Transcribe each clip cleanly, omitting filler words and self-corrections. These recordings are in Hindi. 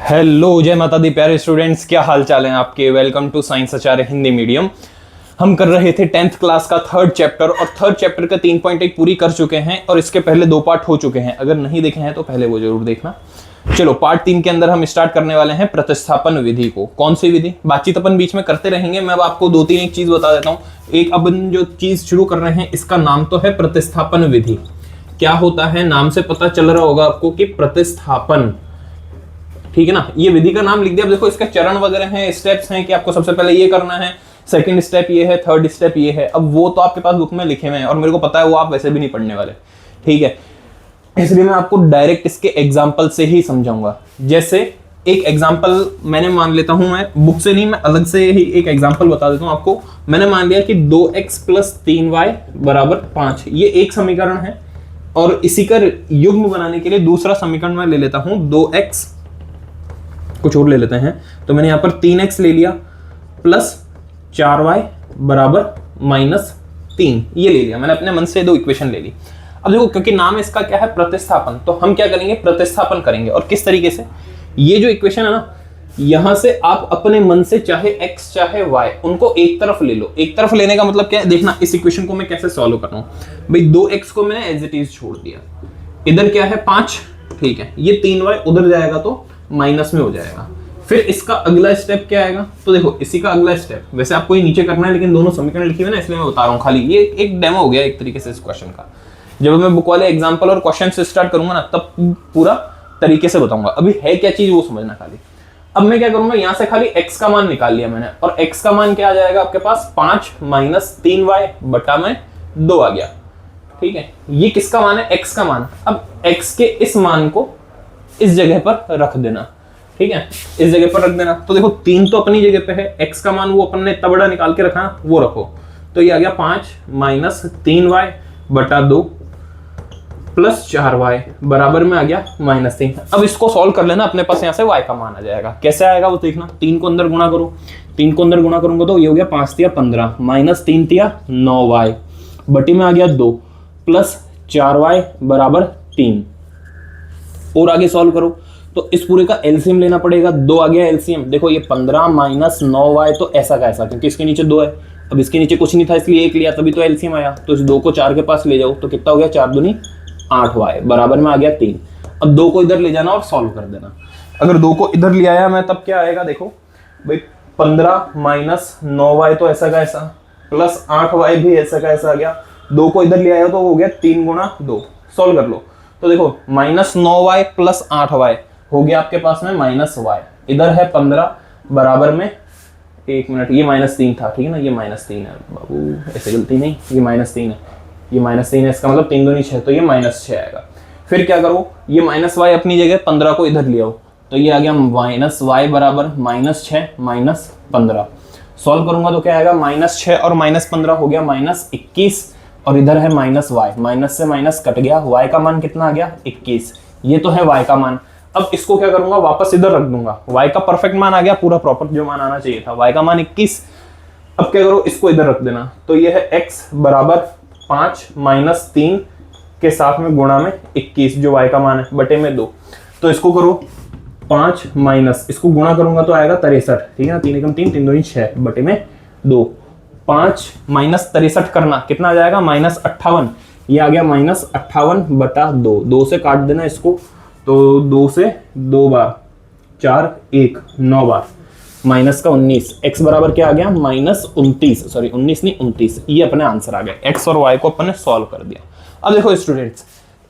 हेलो, जय माता दी प्यारे स्टूडेंट्स, क्या हाल चाल है आपके। Welcome to science Acharya Hindi medium. हम कर रहे थे 10th क्लास का थर्ड चैप्टर और थर्ड चैप्टर का 3.1 पूरी कर चुके हैं और इसके पहले 2 पार्ट हो चुके हैं। अगर नहीं देखे हैं तो पहले वो जरूर देखना। चलो, पार्ट 3 के अंदर हम स्टार्ट करने वाले हैं प्रतिस्थापन विधि को। कौन सी विधि, बातचीत अपन बीच में करते रहेंगे। मैं अब आपको 2-3 एक चीज बता देता हूँ। एक अपन जो चीज शुरू कर रहे हैं इसका नाम तो है प्रतिस्थापन विधि। क्या होता है, नाम से पता चल रहा होगा आपको कि प्रतिस्थापन, ठीक है ना। ये विधि का नाम लिख दिया। अब देखो इसके चरण वगैरह हैं, स्टेप्स हैं कि आपको सबसे पहले ये करना है, सेकंड स्टेप ये है, थर्ड स्टेप ये है। अब वो तो आपके पास बुक में लिखे हुए हैं और मेरे को पता है वो आप वैसे भी नहीं पढ़ने वाले, ठीक है। इसलिए मैं आपको डायरेक्ट इसके एग्जाम्पल से ही समझाऊंगा। जैसे एक एग्जाम्पल मैंने मान लेता हूं, मैं बुक से नहीं, मैं अलग से ही एक एग्जाम्पल बता देता हूं आपको। मैंने मान लिया कि 2x + 3y = 5, ये एक समीकरण है। और इसी का युग्म बनाने के लिए दूसरा समीकरण मैं ले लेता हूं, 2x, कुछ और ले लेते हैं। तो मैंने यहां पर 3x ले लिया प्लस 4y = -3, ये ले लिया मैंने अपने मन से। 2 इक्वेशन ले ली। अब देखो, क्योंकि नाम इसका क्या है, प्रतिस्थापन, तो हम क्या करेंगे, प्रतिस्थापन करेंगे। और किस तरीके से, ये जो इक्वेशन है ना, यहां से आप अपने मन से चाहे x चाहे y, उनको एक तरफ ले लो। एक तरफ लेने का मतलब क्या है, देखना इस इक्वेशन को मैं कैसे सॉल्व कर रहा हूं। भाई 2x को मैंने एज इट इज छोड़ दिया, इधर क्या है 5, ठीक है। ये 3y उधर जाएगा तो माइनस में हो जाएगा। फिर इसका अगला स्टेप क्या आएगा, तो देखो इसी का अगला स्टेप, वैसे आपको ये नीचे करना है लेकिन दोनों समीकरण लिखे हुए ना, इसलिए मैं बता रहा हूँ खाली। ये एक डेमो हो गया एक तरीके से इस क्वेश्चन का। जब मैं बुक वाले एग्जांपल और क्वेश्चन से स्टार्ट करूंगा ना, तब पूरा तरीके से बताऊंगा। अभी है क्या चीज वो समझना खाली। अब मैं क्या करूंगा, यहां से खाली x का मान निकाल लिया मैंने, और x का मान क्या आ जाएगा आपके पास, 5 - 3y / 2 आ गया, ठीक है। ये किसका मान है, x का मान। अब x के इस मान को इस जगह पर रख देना, ठीक है, इस जगह पर रख देना। तो देखो 3 तो अपनी जगह पे है, x का मान वो अपन ने इतना बड़ा निकाल के रखा, वो रखो। तो ये आ गया 5 - 3y / 2 प्लस 4y बराबर में आ गया -3। अब इसको सॉल्व कर लेना, अपने पास यहाँ से y का मान आ जाएगा। कैसे आएगा वो देखना, 3 को अंदर गुणा करो, 3 को अंदर गुणा करूंगा तो ये हो गया 5 × 15 -3 × 9y बटी में आ गया 2 प्लस 4y = 3। और आगे सॉल्व करो तो इस पूरे का एलसीएम लेना पड़ेगा। 2 आ गया एलसीएम। देखो ये 15 - 9y, तो ऐसा का ऐसा, क्योंकि इसके नीचे 2 है। अब इसके नीचे कुछ नहीं था इसलिए 1 लिया, तभी तो एलसीएम आया। तो इस 2 को 4 के पास ले जाओ तो कितना हो गया, 4 दूनी 8y बराबर में आ गया 3। अब 2 को इधर ले जाना और सॉल्व कर देना। अगर 2 को इधर ले आया मैं, तब क्या आएगा, देखो भाई 15 - 9y तो ऐसा का ऐसा, प्लस 8y भी ऐसा का ऐसा आ गया। 2 को इधर ले आया तो हो गया 3 × 2, सॉल्व कर लो। तो देखो -9y प्लस 8y हो गया आपके पास में -y। इधर है 15 बराबर में, 1 मिनट, ये -3 था, ठीक है ना, ये -3 है बाबू, ऐसे गलती नहीं, ये -3 है, ये -3 है। इसका मतलब 3 दूनी 6, तो ये -6 आएगा। फिर क्या करो, ये -y अपनी जगह, 15 को इधर ले आओ तो ये आ गया -y बराबर -6 - 15। सॉल्व करूंगा तो क्या आएगा, -6 और -15 हो गया -21, और इधर है -y, माइनस से माइनस कट गया। y का मान कितना आ गया, 21। ये तो है y का मान। अब इसको क्या करूंगा, वापस इधर रख दूंगा। y का परफेक्ट मान आ गया, पूरा प्रॉपर जो मान आना चाहिए था, y का मान 21। अब क्या करो, इसको इधर रख देना। तो ये है x बराबर 5 - 3 के साथ में गुणा में 21, जो y का मान है, बटे में 2। तो इसको करो 5 माइनस, इसको गुणा करूंगा तो आएगा 63, ठीक है ना, 3 × 3 = 3 दूनी 6 बटे में 2। 5 - 63 करना, कितना आ जाएगा, -58। ये आ गया -58 बटा 2। 2 से काट देना इसको, तो 2 से 2 बार 4 1 9 बार, माइनस का 19। x बराबर क्या आ गया, -29, सॉरी 19 नहीं 29। ये अपने आंसर आ गए। x और y को अपन ने सॉल्व कर दिया। अब देखो स्टूडेंट्स,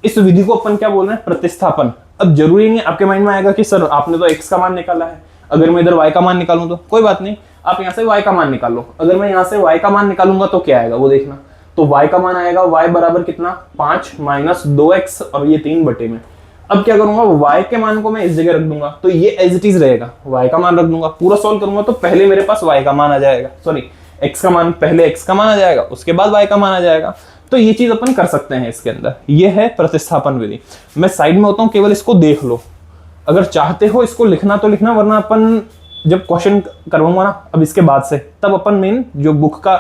इस विधि को अपन क्या बोल रहे हैं, प्रतिस्थापन। अब जरूरी नहीं आपके माइंड में आएगा कि सर आपने तो x का मान निकाला है, अगर मैं इधर y का मान निकालूं तो कोई बात नहीं, आप यहाँ से y का मान निकाल लो। अगर मैं यहाँ से y का मान निकालूंगा तो क्या आएगा वो देखना। तो y का मान आएगा, y बराबर कितना, 5 - 2x, और ये 3 बटे में। अब क्या करूंगा, y के मान को मैं इस जगह रख दूंगा, तो ये एज इट इज रहेगा, y का मान रख दूंगा। पूरा सॉल्व करूंगा तो पहले मेरे पास y का मान आ जाएगा, सॉरी x का मान, पहले x का मान आ जाएगा, उसके बाद y का मान आ जाएगा। तो ये चीज अपन कर सकते हैं इसके अंदर। ये है प्रतिस्थापन विधि। मैं साइड में होता हूँ, केवल इसको देख लो। अगर चाहते हो इसको लिखना तो लिखना, वरना अपन जब क्वेश्चन करवाऊंगा ना अब इसके बाद से, तब अपन मेन जो बुक का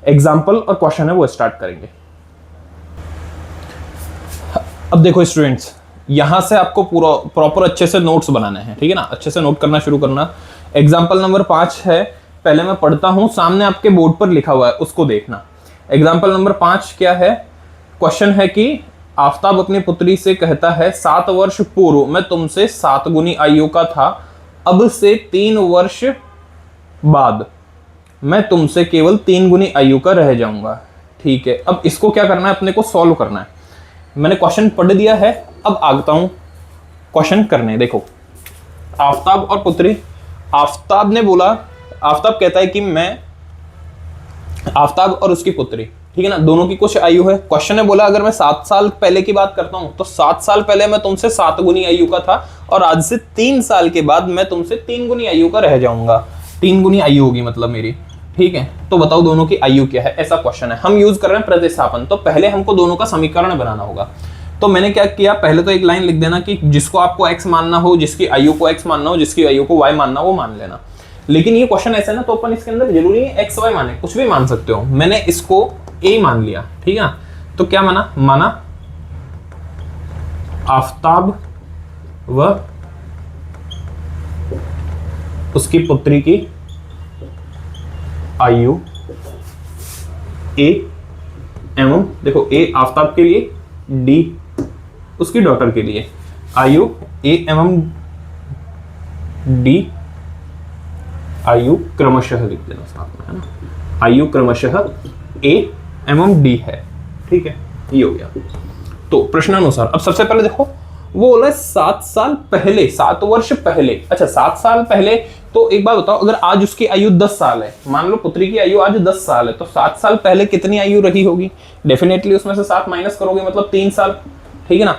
एग्जाम्पल और क्वेश्चन है वो स्टार्ट करेंगे। अब देखो स्टूडेंट्स, यहां से आपको पूरा प्रॉपर अच्छे से नोट्स बनाने हैं, ठीक है ना, अच्छे से नोट करना शुरू करना। एग्जाम्पल नंबर 5 है, पहले मैं पढ़ता हूं, सामने आपके बोर्ड पर लिखा हुआ है, उसको देखना। एग्जाम्पल नंबर 5 क्या है, क्वेश्चन है कि आफताब अपनी पुत्री से कहता है 7 वर्ष पूर्व मैं तुमसे 7 गुनी आयु का था, अब से 3 वर्ष बाद मैं तुमसे केवल 3 गुनी आयु का रह जाऊंगा। ठीक है, अब इसको क्या करना है, अपने को सॉल्व करना है। मैंने क्वेश्चन पढ़ दिया है, अब आता हूं क्वेश्चन करने। देखो, आफताब और पुत्री, आफताब ने बोला, आफताब कहता है कि मैं, आफताब और उसकी पुत्री, ठीक है ना, दोनों की कुछ आयु है। क्वेश्चन ने बोला अगर मैं 7 साल पहले की बात करता हूं तो 7 साल पहले मैं तुमसे 7 गुनी आयु का था और आज से 3 साल के बाद मैं तुमसे 3 गुनी आयु का रह जाऊंगा। 3 गुनी आयु होगी मतलब मेरी, ठीक है। तो बताओ दोनों की आयु क्या है, ऐसा क्वेश्चन है। हम यूज कर रहे हैं प्रतिस्थापन, तो पहले हमको दोनों का समीकरण बनाना होगा। तो मैंने क्या किया, पहले तो एक लाइन लिख देना कि जिसको आपको x मानना हो, जिसकी आयु को x मानना हो, जिसकी आयु को y मानना हो वो मान लेना। लेकिन ये क्वेश्चन ऐसा है ना, तो अपन इसके अंदर जरूरी है x y माने, कुछ भी मान सकते हो। मैंने इसको a मान लिया, ठीक है। तो क्या माना, माना आफताब व उसकी पुत्री की आयु a एवं, देखो a आफताब के लिए, d उसकी डॉटर के लिए, आयु a एवं d आयु क्रमशः लिख देना साथ में, है ना, आयु क्रमशः a एवं d है, ठीक है, ये हो गया। तो प्रश्नानुसार अब सबसे पहले देखो, वो बोला 7 साल पहले, 7 वर्ष पहले। अच्छा 7 साल पहले, तो एक बात बताओ, अगर आज उसकी आयु 10 साल है, मान लो पुत्री की आयु आज 10 साल है, तो 7 साल पहले कितनी आयु रही होगी, डेफिनेटली उसमें से 7 माइनस करोगे मतलब 3 साल, ठीक है ना।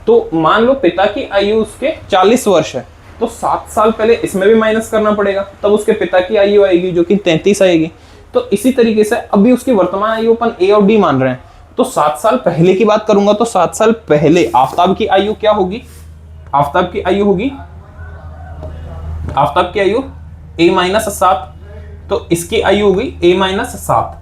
तो मान लो पिता की आयु उसके 40 वर्ष है, तो 7 साल पहले इसमें भी माइनस करना पड़ेगा, तब उसके पिता की आयु आएगी जो कि 33 आएगी। तो इसी तरीके से अभी उसकी वर्तमान आयु अपन a और d मान रहे हैं, तो 7 साल पहले की बात करूंगा तो 7 साल पहले आफताब की आयु क्या होगी, आफताब की आयु होगी, आफताब की आयु a माइनस 7, तो इसकी आयु होगी a माइनस 7।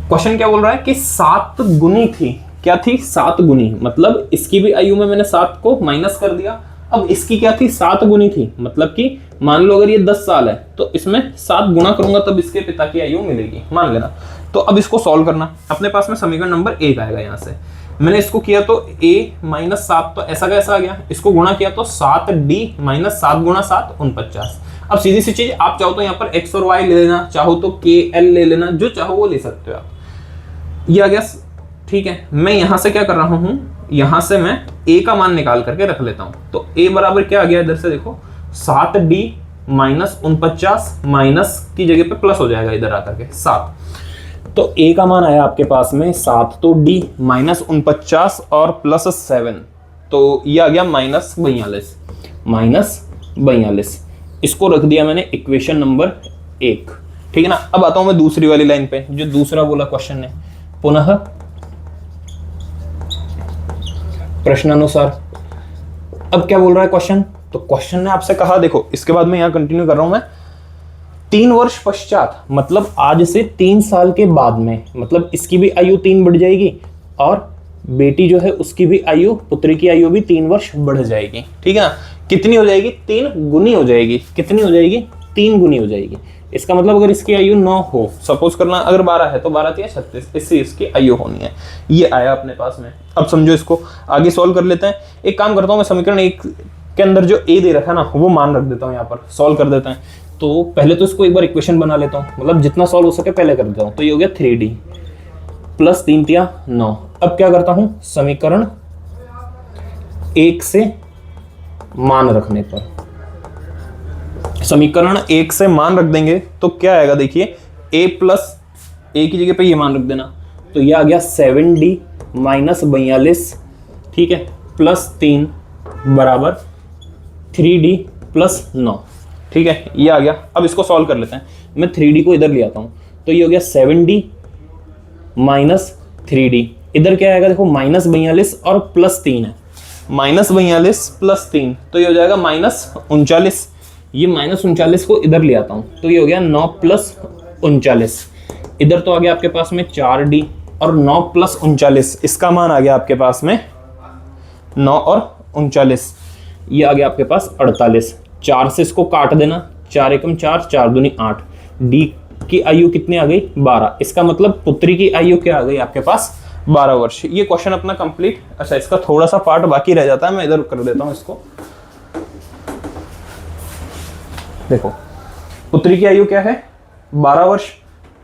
क्वेश्चन क्या बोल रहा है कि 7 गुनी थी, क्या थी, 7 गुनी, मतलब इसकी भी आयु में मैंने 7 को माइनस कर दिया। अब इसकी क्या थी, 7 गुनी थी, मतलब कि मान लो अगर ये 10 साल है तो इसमें 7 गुना करूंगा तब इसके पिता की आयु मिलेगी, मान लेना। तो अब इसको सॉल्व करना, अपने पास में समीकरण नंबर 1 आएगा। यहाँ से मैंने इसको किया तो a माइनस 7, तो ऐसा कैसा आ गया, इसको गुणा किया तो 7d माइनस 7 गुणा 7 49। अब सीधी सी चीज, आप चाहो तो यहाँ पर x और y ले लेना, चाहो तो k l ले लेना, जो चाहो वो ले सकते हो आप। ये आ गया, ठीक है। मैं यहां से क्या कर रहा हूं, यहां से मैं a का मान निकाल करके रख लेता हूं। तो a बराबर क्या आ गया, इधर से देखो 7d माइनस 49, माइनस की जगह पे प्लस हो जाएगा इधर आकर के 7। तो a का मान आया आपके पास में 7, तो d माइनस 49 और प्लस 7, तो ये आ गया माइनस 42, माइनस 42। इसको रख दिया मैंने इक्वेशन नंबर 1, ठीक है ना। अब आता हूं मैं दूसरी वाली लाइन पे, जो दूसरा बोला क्वेश्चन ने, पुनः प्रश्नानुसार। अब क्या बोल रहा है क्वेश्चन, तो क्वेश्चन ने आपसे कहा, देखो इसके बाद मैं यहां कंटिन्यू कर रहा हूं मैं, 3 वर्ष पश्चात, मतलब आज से 3 साल के बाद में, मतलब इसकी भी आयु 3 बढ़ जाएगी और बेटी जो है उसकी भी आयु, पुत्री की आयु भी 3 वर्ष बढ़ जाएगी, ठीक है ना। कितनी हो जाएगी, 3 गुनी हो जाएगी। कितनी हो जाएगी, 3 गुनी हो जाएगी। इसका मतलब अगर इसकी आयु 9 हो, सपोज करना अगर 12 है तो 12 या 36, इससे इसकी आयु होनी है। ये आया अपने पास में। अब समझो, इसको आगे सॉल्व कर लेते हैं। एक काम करता हूं मैं, समीकरण 1 के अंदर जो a दे रखा है ना वो मान रख देता हूं, यहाँ पर सॉल्व कर देते हैं। तो पहले तो इसको एक बार इक्वेशन बना लेता हूँ, मतलब जितना सॉल्व हो सके पहले कर देता हूँ। तो ये हो गया 3d प्लस 3 तिया 9। अब क्या करता हूँ, समीकरण 1 से मान रखने पर, समीकरण 1 से मान रख देंगे तो क्या आएगा, देखिए a प्लस a की जगह पे ये मान रख देना, तो ये आ गया 7d माइनस 42, ठीक है, प्लस 3 बराबर 3d प्लस 9, ठीक है, ये आ गया। अब इसको सॉल्व कर लेते हैं। मैं 3d को इधर ले आता हूं, तो ये हो गया 7d माइनस 3d, इधर क्या आएगा देखो माइनस 42 और प्लस 3 है, माइनस 42 प्लस 3, तो ये हो जाएगा माइनस 39। ये माइनस 39 को इधर ले आता हूं, तो ये हो गया 9 प्लस 39, इधर तो आ गया आपके पास में 4d और 9 प्लस 39, इसका मान आ गया आपके पास में 9 और 39, ये आ गया आपके पास 48। 4 से इसको काट देना, 4 एकम 4, 4 दूनी 8। डी की आयु कितनी आ गई? 12। इसका मतलब पुत्री की आयु क्या आ गई आपके पास? 12 वर्ष। ये क्वेश्चन अपना कंप्लीट। अच्छा, इसका थोड़ा सा पार्ट बाकी रह जाता है, मैं इधर कर देता हूं इसको। देखो, पुत्री की आयु क्या है? 12 वर्ष।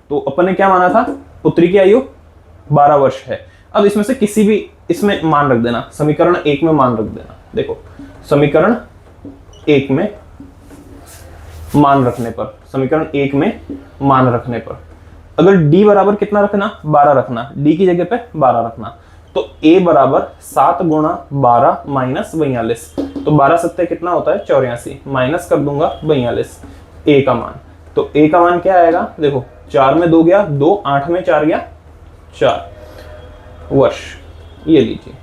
तो अपन ने क्या माना था? पुत्री की आयु 12 वर्ष है। अब इसमें से किसी भी इसमें मान रख देना, समीकरण 1 में मान रख देना। देखो, समीकरण 1 में मान रखने पर, समीकरण 1 में मान रखने पर अगर d बराबर कितना रखना? 12 रखना। d की जगह पे 12 रखना, तो a बराबर 7 गुणा 12 माइनस 42। तो 12 सत्ते कितना होता है? 84। माइनस कर दूंगा 42, a का मान। तो a का मान क्या आएगा? देखो, 4 में 2 गया 2, 8 में 4 गया 4 वर्ष। ये लीजिए,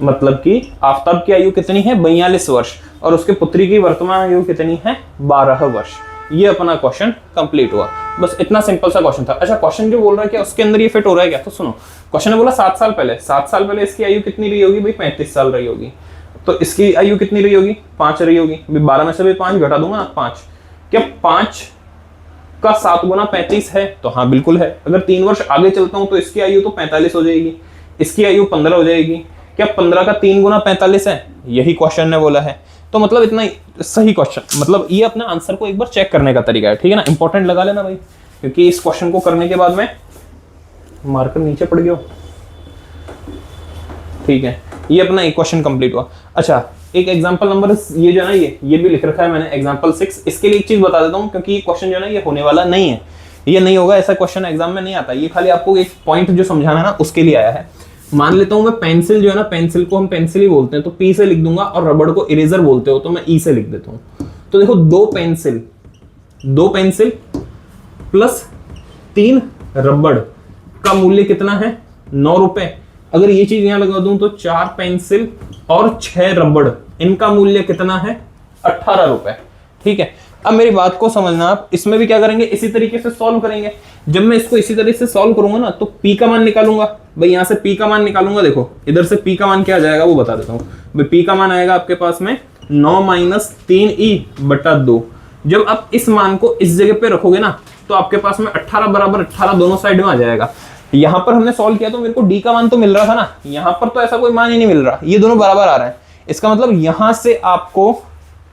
मतलब कि आफताब की आयु कितनी है? 42 वर्ष, और उसके पुत्री की वर्तमान आयु कितनी है? 12 वर्ष। ये अपना क्वेश्चन कंप्लीट हुआ। बस इतना सिंपल सा क्वेश्चन था। अच्छा, क्वेश्चन जो बोल रहा है क्या उसके अंदर ये फिट हो रहा है क्या? तो सुनो, क्वेश्चन ने बोला 7 साल पहले। 7 साल पहले इसकी आयु कितनी रही होगी भाई? 35 साल रही होगी। तो इसकी आयु कितनी रही होगी? 5 रही होगी। 12 में से भी 5 घटा दूंगा, 5। क्या 5 का 7 गुना 35 है? तो हाँ, बिल्कुल है। अगर 3 वर्ष आगे चलता हूं तो इसकी आयु तो 45 हो जाएगी, इसकी आयु 15 हो जाएगी। क्या 15 का 3 गुना 45 है? यही क्वेश्चन ने बोला है। तो मतलब इतना सही क्वेश्चन, मतलब ये अपने आंसर को एक बार चेक करने का तरीका है, ठीक है ना? इंपॉर्टेंट लगा लेना भाई, क्योंकि इस क्वेश्चन को करने के बाद में मार्कर नीचे पड़ गया, ठीक है। ये अपना एक क्वेश्चन कंप्लीट हुआ। अच्छा, एक एग्जांपल नंबर ये जो है ना, ये भी लिख रखा है मैंने, एग्जांपल 6। इसके लिए एक चीज बता देता हूँ, क्योंकि ये क्वेश्चन जो है ना, ये होने वाला नहीं है, ये नहीं होगा, ऐसा क्वेश्चन एग्जाम में नहीं आता। ये खाली आपको एक पॉइंट जो समझाना है ना, उसके लिए आया है। मान लेता हूं मैं पेंसिल जो है ना, पेंसिल को हम पेंसिल ही बोलते हैं, तो पी से लिख दूंगा, और रबड़ को इरेजर बोलते हो तो मैं ई से लिख देता हूं। तो देखो, 2 पेंसिल प्लस 3 रबड़ का मूल्य कितना है? 9 रुपए। अगर ये चीज यहां लगा दूं तो 4 पेंसिल और 6 रबड़, इनका मूल्य कितना है? 18 रुपए, ठीक है। अब मेरी बात को समझना आप, इसमें भी क्या करेंगे? इसी तरीके से सॉल्व करेंगे। जब मैं इसको इसी तरीके से सॉल्व करूंगा ना, तो p का मान निकालूंगा भाई, यहां से p का मान निकालूंगा। देखो, इधर से p का मान क्या आ जाएगा वो बता देता हूं भाई। p का मान आएगा आपके पास में 9 माइनस 3e/2। जब आप इस मान को इस जगह पे रखोगे ना, तो आपके पास में 18 बराबर 18 दोनों साइड में आ जाएगा। यहां पर हमने सॉल्व किया तो मेरे को d का मान तो मिल रहा था ना, यहां पर तो ऐसा कोई मान ही नहीं मिल रहा, ये दोनों बराबर आ रहे हैं। इसका मतलब यहां से आपको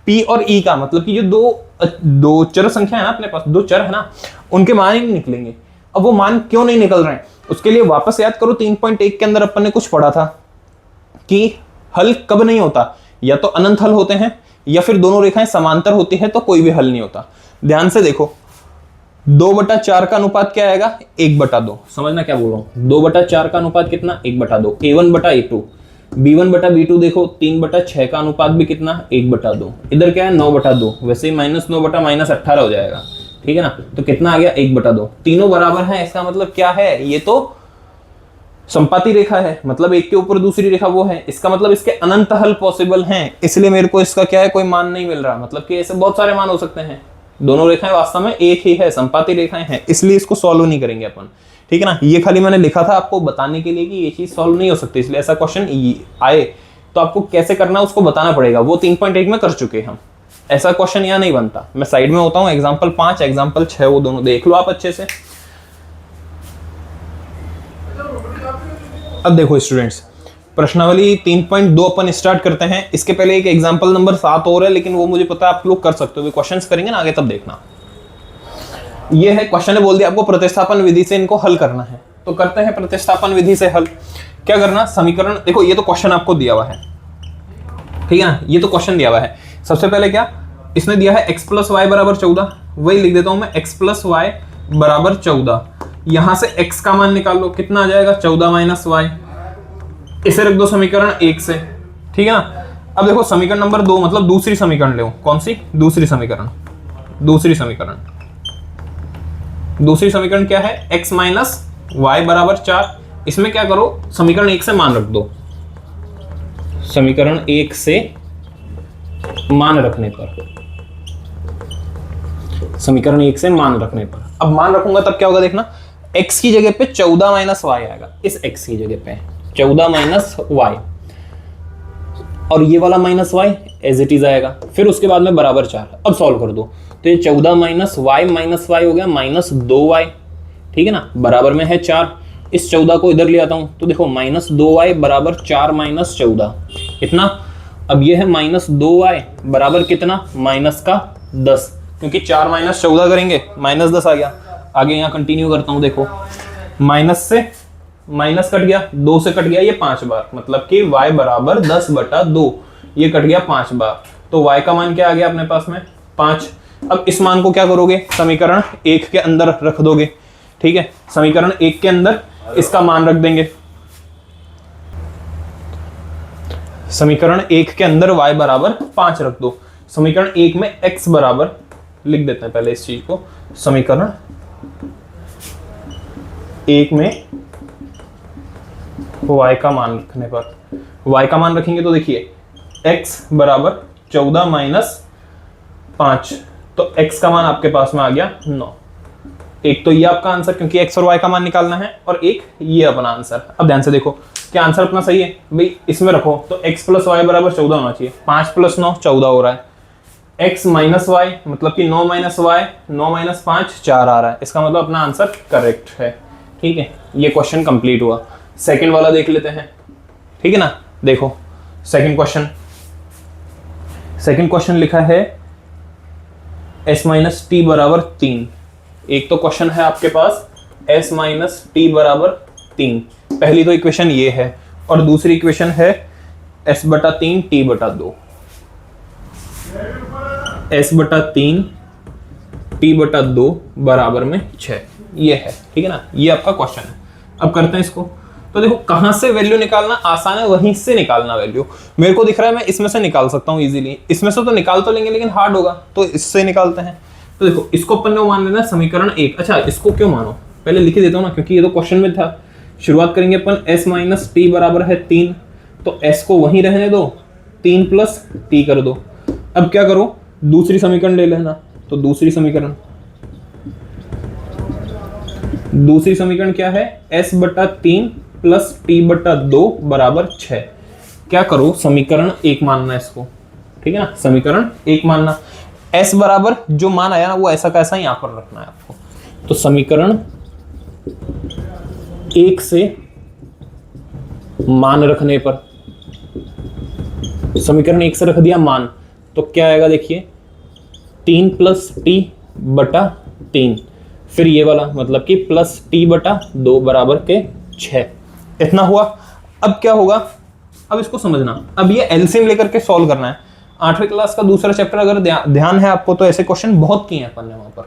p और e का, मतलब कि जो दो चर संख्या है ना अपने पास, 2 चर है ना, उनके मान ही नहीं निकलेंगे। अब वो मान क्यों नहीं निकल रहे हैं, उसके लिए वापस याद करो, 3.1 के अंदर अपन ने कुछ पढ़ा था कि हल कब नहीं होता, या तो अनंत हल होते हैं, या फिर दोनों रेखाएं समांतर होती है तो कोई भी हल नहीं होता। ध्यान से देखो, 2/4 का अनुपात क्या आएगा? 1/2। समझना क्या बोल रहा हूं, 2/4 का अनुपात कितना? 1/2। A1/A2, B1/B2 देखो, 3/6 का अनुपात भी कितना? 1/2। इधर क्या है? 9/2। वैसे ही -9 माइनस 18 हो जाएगा, ठीक है ना? तो कितना आ गया? 1/2। तीनों बराबर हैं, इसका मतलब क्या है? ये तो संपाती रेखा है, मतलब एक के ऊपर दूसरी रेखा वो है। इसका मतलब इसके अनंत हल पॉसिबल हैं, इसलिए मेरे को इसका क्या है? कोई मान नहीं मिल रहा। मतलब कि ऐसे बहुत सारे मान हो सकते हैं, दोनों रेखाएं वास्तव में एक ही है, संपाती रेखाएं हैं, इसलिए इसको सॉल्व नहीं करेंगे अपन, ठीक है ना? ये खाली मैंने लिखा था आपको बताने के लिए कि ये चीज सॉल्व नहीं हो सकती, इसलिए ऐसा क्वेश्चन आए तो आपको कैसे करना है उसको बताना पड़ेगा। वो 3.1 में कर चुके हम, ऐसा क्वेश्चन यहाँ नहीं बनता। मैं साइड में होता हूँ, एग्जाम्पल 5, एग्जाम्पल 6, वो दोनों देख लो आप अच्छे से। अब देखो स्टूडेंट्स, प्रश्नावली 3.2 अपन स्टार्ट करते हैं। इसके पहले एक एग्जाम्पल नंबर 7 और है, लेकिन वो मुझे पता है आप लोग कर सकते हो, क्वेश्चंस करेंगे ना आगे तब देखना। ये है, क्वेश्चन ने बोल दिया आपको प्रतिस्थापन विधि से इनको हल करना है, तो करते हैं प्रतिस्थापन विधि से हल। क्या करना? समीकरण, देखो ये तो क्वेश्चन आपको दिया हुआ है, ठीक है ना? ये तो क्वेश्चन दिया हुआ है। सबसे पहले क्या इसने दिया है? x + y = 14। वही लिख देता हूं मैं, x + y = 14। यहां से x का मान निकाल लो, कितना आ जाएगा? 14 - y। इसे रख दो समीकरण 1 से, ठीक है ना? अब देखो समीकरण नंबर 2, मतलब दूसरी समीकरण ले, कौन सी? दूसरी समीकरण क्या है? x - y = 4। इसमें क्या करो? समीकरण 1 से मान रख दो। समीकरण 1 से मान रखने पर, समीकरण 1 से मान रखने पर, अब मान रखूंगा तब क्या होगा देखना, x की जगह पे 14 - y आएगा, इस x की जगह पे 14 - y। और ये वाला minus y as it is आएगा, फिर उसके बाद में बराबर 4। अब सॉल्व कर दो, तो ये 14 माइनस वाई हो गया -2y, ठीक है ना, बराबर में है 4। इस 14 को इधर ले आता हूं, तो देखो -2y बराबर 4 माइनस 14 इतना। अब ये है -2y बराबर कितना, माइनस का 10, क्योंकि 4 माइनस 14 करेंगे -10 आ गया। आगे यहाँ कंटिन्यू करता हूँ, देखो माइनस से माइनस कट गया, 2 से कट गया ये 5 बार, मतलब कि y बराबर 10/2, ये कट गया 5 बार, तो y का मान क्या आ गया अपने पास में 5। अब इस मान को क्या करोगे, समीकरण 1 के अंदर रख दोगे, ठीक है। समीकरण 1 के अंदर इसका मान रख देंगे, समीकरण 1 के अंदर y बराबर 5 रख दो। समीकरण 1 में x बराबर लिख देते हैं पहले इस चीज को, समीकरण 1 में y का मान रखने पर, y का मान रखेंगे तो देखिए x बराबर 14 माइनस 5, तो x का मान आपके पास में आ गया 9। एक तो ये आपका आंसर, क्योंकि x और y का मान निकालना है, और एक ये अपना आंसर। अब ध्यान से देखो, क्या आंसर अपना सही है भाई, इसमें रखो तो x प्लस वाई बराबर 14 होना चाहिए, 5 प्लस 9 14 हो रहा है, x माइनस वाई मतलब कि 9 माइनस वाई 9 माइनस 5 4 आ रहा है, इसका मतलब अपना आंसर करेक्ट है, ठीक है। ये क्वेश्चन कंप्लीट हुआ। सेकंड वाला देख लेते हैं, ठीक है ना। देखो सेकंड क्वेश्चन लिखा है s माइनस टी बराबर 3। एक तो क्वेश्चन है आपके पास s माइनस टी बराबर 3, पहली तो इक्वेशन ये है, और दूसरी इक्वेशन है s/3 t/2, s/3 t/2 बराबर में 6, ये है, ठीक है ना। ये आपका क्वेश्चन है। अब करते हैं इसको, तो देखो कहां से वैल्यू निकालना आसान है, वहीं से निकालना वैल्यू। मेरे को दिख रहा है मैं इसमें से निकाल सकता हूं इजीली, इसमें से तो निकाल तो लेंगे लेकिन हार्ड होगा, तो इससे निकालते हैं। तो देखो इसको अपन ने मान लेना समीकरण 1। अच्छा इसको क्यों मानो, पहले लिख ही देता हूं ना, क्योंकि ये तो क्वेश्चन में था। शुरुआत करेंगे अपन, s माइनस टी बराबर है 3, तो s को वहीं रहने दो, 3 प्लस टी कर दो। अब क्या करो, दूसरी समीकरण ले लेना, तो दूसरी समीकरण क्या है, s/3 प्लस t/2 बराबर 6। क्या करो, समीकरण 1 मानना इसको, ठीक है ना, समीकरण 1 मानना। s बराबर जो मान आया ना वो ऐसा कैसा यहां पर रखना है आपको, तो समीकरण 1 से मान रखने पर, समीकरण 1 से रख दिया मान, तो क्या आएगा देखिए 3 प्लस t/3, फिर ये वाला मतलब कि प्लस t/2 बराबर के 6, इतना हुआ। अब क्या होगा, अब इसको समझना, अब ये एलसीएम लेकर के सॉल्व करना है। 8वीं क्लास का दूसरा चैप्टर अगर ध्यान है आपको, तो ऐसे क्वेश्चन बहुत किए हैं अपन ने वहां पर,